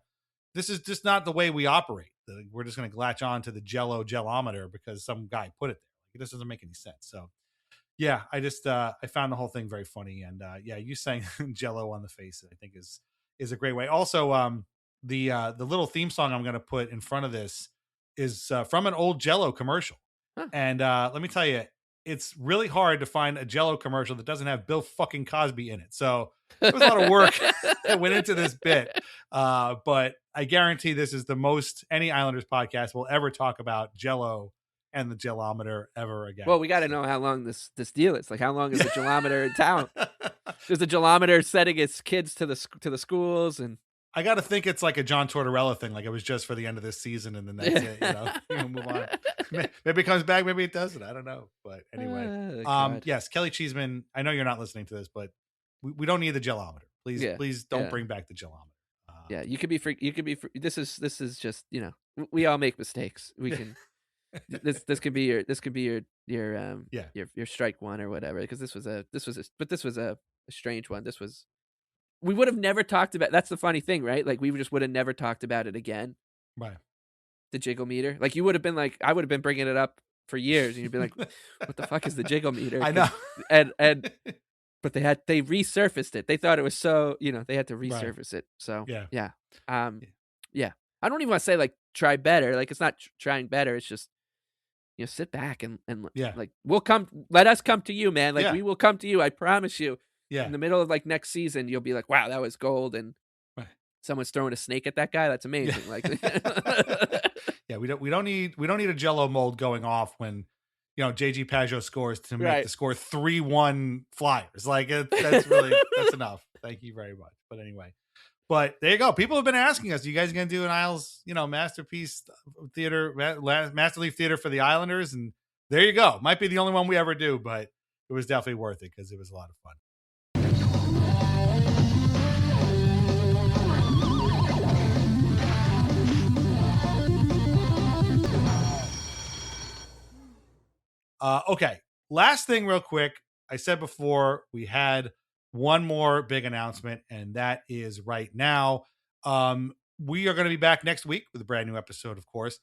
This is just not the way we operate. We're just going to latch on to the JELL-O gelometer because some guy put it there. It just doesn't make any sense. So, yeah, I just I found the whole thing very funny, and you saying JELL-O on the face, I think is a great way. Also, the little theme song I'm going to put in front of this is from an old JELL-O commercial, and let me tell you, it's really hard to find a JELL-O commercial that doesn't have Bill fucking Cosby in it. So there was a lot of work that went into this bit. But I guarantee this is the most any Islanders podcast will ever talk about JELL-O and the Jellometer ever again. Well, we got to know how long this deal is. Like, how long is the Jellometer in town? There's a Jellometer sending its kids to the schools, and I got to think it's like a John Tortorella thing. Like, it was just for the end of this season, and then that's it. Move on. Maybe it comes back. Maybe it doesn't. I don't know. But anyway, yes, Kelly Cheeseman. I know you're not listening to this, but we don't need the Jellometer. Please don't bring back the Jellometer. Yeah, you could be free. You could be free. This is just we all make mistakes. We can. This could be your strike one or whatever, because this was a strange one. We would have never talked about. That's the funny thing, right? Like, we just would have never talked about it again. Right. The jiggle meter. Like, you would have been like, I would have been bringing it up for years, and you'd be like, what the fuck is the jiggle meter? I know. And but they resurfaced it. They thought it was so, they had to resurface it. So yeah. I don't even want to say like try better. Like, it's not trying better. It's just, sit back and like, let us come to you, man. Like, we will come to you. I promise you. Yeah. In the middle of like next season, you'll be like, wow, that was gold. And someone's throwing a snake at that guy. That's amazing. Yeah. Like, yeah, we don't need a JELL-O mold going off when, JG Pageau scores to make the score 3-1 Flyers. Like, that's enough. Thank you very much. But anyway, there you go. People have been asking us, you guys going to do an Isles, masterpiece theater, Master Leaf Theater for the Islanders? And there you go. Might be the only one we ever do, but it was definitely worth it because it was a lot of fun. Okay. Last thing real quick. I said before we had one more big announcement, and that is right now. We are going to be back next week with a brand new episode, of course.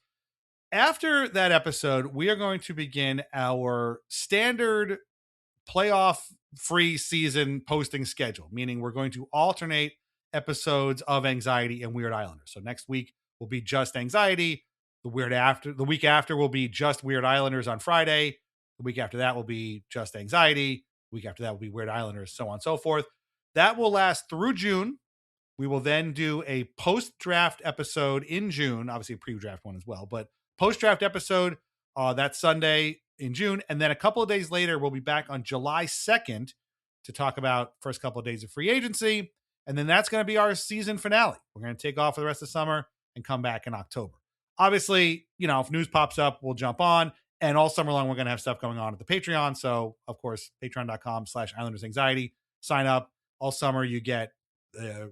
After that episode, we are going to begin our standard playoff free season posting schedule, meaning we're going to alternate episodes of Anxiety and Weird Islanders. So next week will be just Anxiety. The week after will be just Weird Islanders on Friday. The week after that will be just Anxiety. The week after that will be Weird Islanders, so on and so forth. That will last through June. We will then do a post-draft episode in June, obviously a pre-draft one as well, but post-draft episode that Sunday in June. And then a couple of days later, we'll be back on July 2nd to talk about first couple of days of free agency. And then that's going to be our season finale. We're going to take off for the rest of summer and come back in October. Obviously, if news pops up, we'll jump on. And all summer long, we're going to have stuff going on at the Patreon. So, of course, patreon.com/IslandersAnxiety. Sign up. All summer, you get the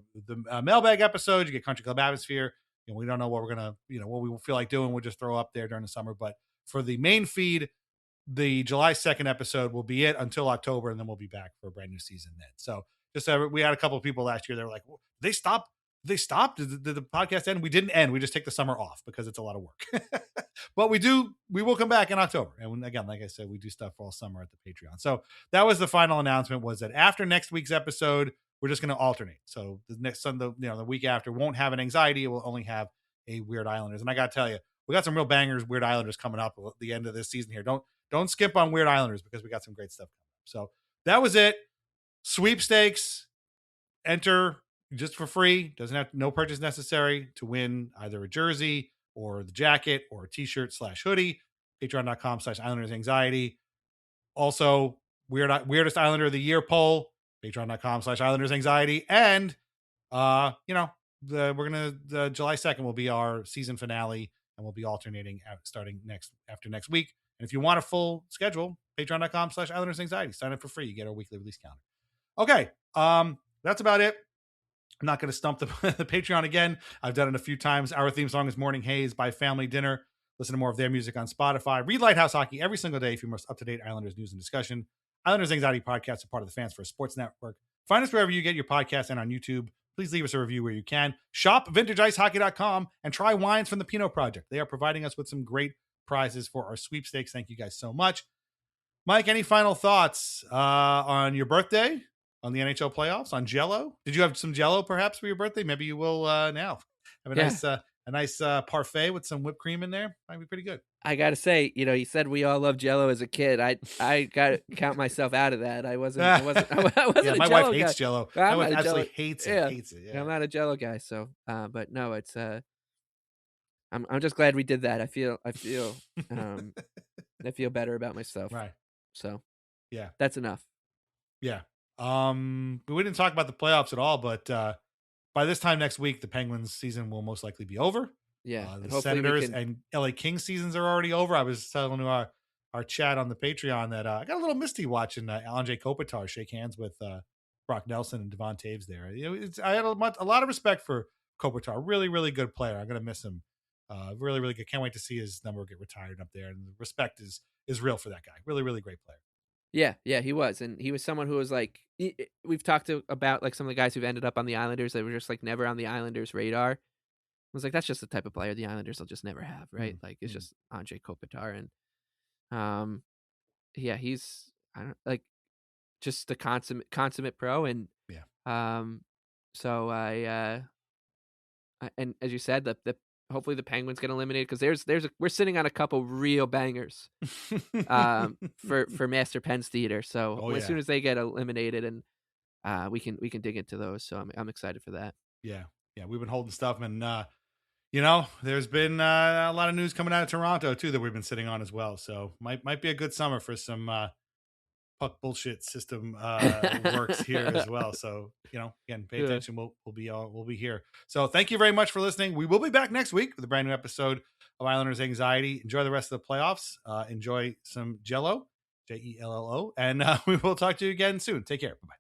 mailbag episode. You get Country Club Atmosphere. We don't know what we're going to, what we feel like doing. We'll just throw up there during the summer. But for the main feed, the July 2nd episode will be it until October, and then we'll be back for a brand new season then. So just we had a couple of people last year that were like, they stopped. Did the podcast end? We didn't end. We just take the summer off because it's a lot of work. But we will come back in October. And again, like I said, we do stuff all summer at the Patreon. So that was the final announcement, was that after next week's episode, we're just going to alternate. So the next Sunday, the week after won't have an Anxiety. It will only have a Weird Islanders. And I got to tell you, we got some real bangers, Weird Islanders coming up at the end of this season here. Don't skip on Weird Islanders because we got some great stuff coming up. So that was it. Sweepstakes. Enter just for free. Doesn't have no purchase necessary to win either a jersey or the jacket or a t-shirt /hoodie. Patreon.com/IslandersAnxiety. Also, weirdest Islander of the year poll. Patreon.com/IslandersAnxiety. And the July 2nd will be our season finale, and we'll be alternating starting after next week. And if you want a full schedule, Patreon.com/IslandersAnxiety. Sign up for free. You get our weekly release calendar. Okay. That's about it. I'm not going to stump the Patreon again. I've done it a few times. Our theme song is Morning Haze by Family Dinner. Listen to more of their music on Spotify. Read Lighthouse Hockey every single day for your most up-to-date Islanders news and discussion. Islanders Anxiety Podcast are part of the Fans for Sports Network. Find us wherever you get your podcasts and on YouTube. Please leave us a review where you can. Shop VintageIceHockey.com and try wines from the Pinot Project. They are providing us with some great prizes for our sweepstakes. Thank you guys so much. Mike, any final thoughts on your birthday? On the NHL playoffs, on JELL-O? Did you have some JELL-O perhaps for your birthday? Maybe you will now. Have a a nice parfait with some whipped cream in there might be pretty good. I gotta say, you said we all loved Jell-O as a kid. I gotta count myself out of that. I wasn't Yeah, a my Jell-O wife hates guy. Jell-O. I'm My wife not a absolutely Jell-O- hates it. yeah. Hates it. Yeah. I'm not a Jell-O guy, so but no, it's I'm just glad we did that. I feel I feel better about myself. Right. So Yeah. that's enough. Yeah. But we didn't talk about the playoffs at all, but by this time next week, the Penguins season will most likely be over. Yeah. The Senators and LA Kings seasons are already over. I was telling our chat on the Patreon that I got a little misty watching Andrei Kopitar shake hands with Brock Nelson and Devon Taves there. I had a lot of respect for Kopitar. Really, really good player. I'm going to miss him. Really, really good. Can't wait to see his number get retired up there. And the respect is real for that guy. Really, really great player. Yeah, he was, and he was someone who was like we've talked about like some of the guys who've ended up on the Islanders that were just like never on the Islanders' radar. I was like, that's just the type of player the Islanders will just never have, right? Like it's just Andrei Kopitar, and yeah, he's just the consummate pro, and so and as you said, the hopefully the Penguins get eliminated because we're sitting on a couple real bangers for Master Penn's Theater. So as soon as they get eliminated, and we can dig into those. So I'm excited for that. Yeah, we've been holding stuff, and there's been a lot of news coming out of Toronto too that we've been sitting on as well. So might be a good summer for some puck bullshit system works here as well. So again, pay attention. We'll be here. So thank you very much for listening. We will be back next week with a brand new episode of Islanders Anxiety. Enjoy the rest of the playoffs. Enjoy some JELL-O, JELLO, and we will talk to you again soon. Take care. Bye-bye.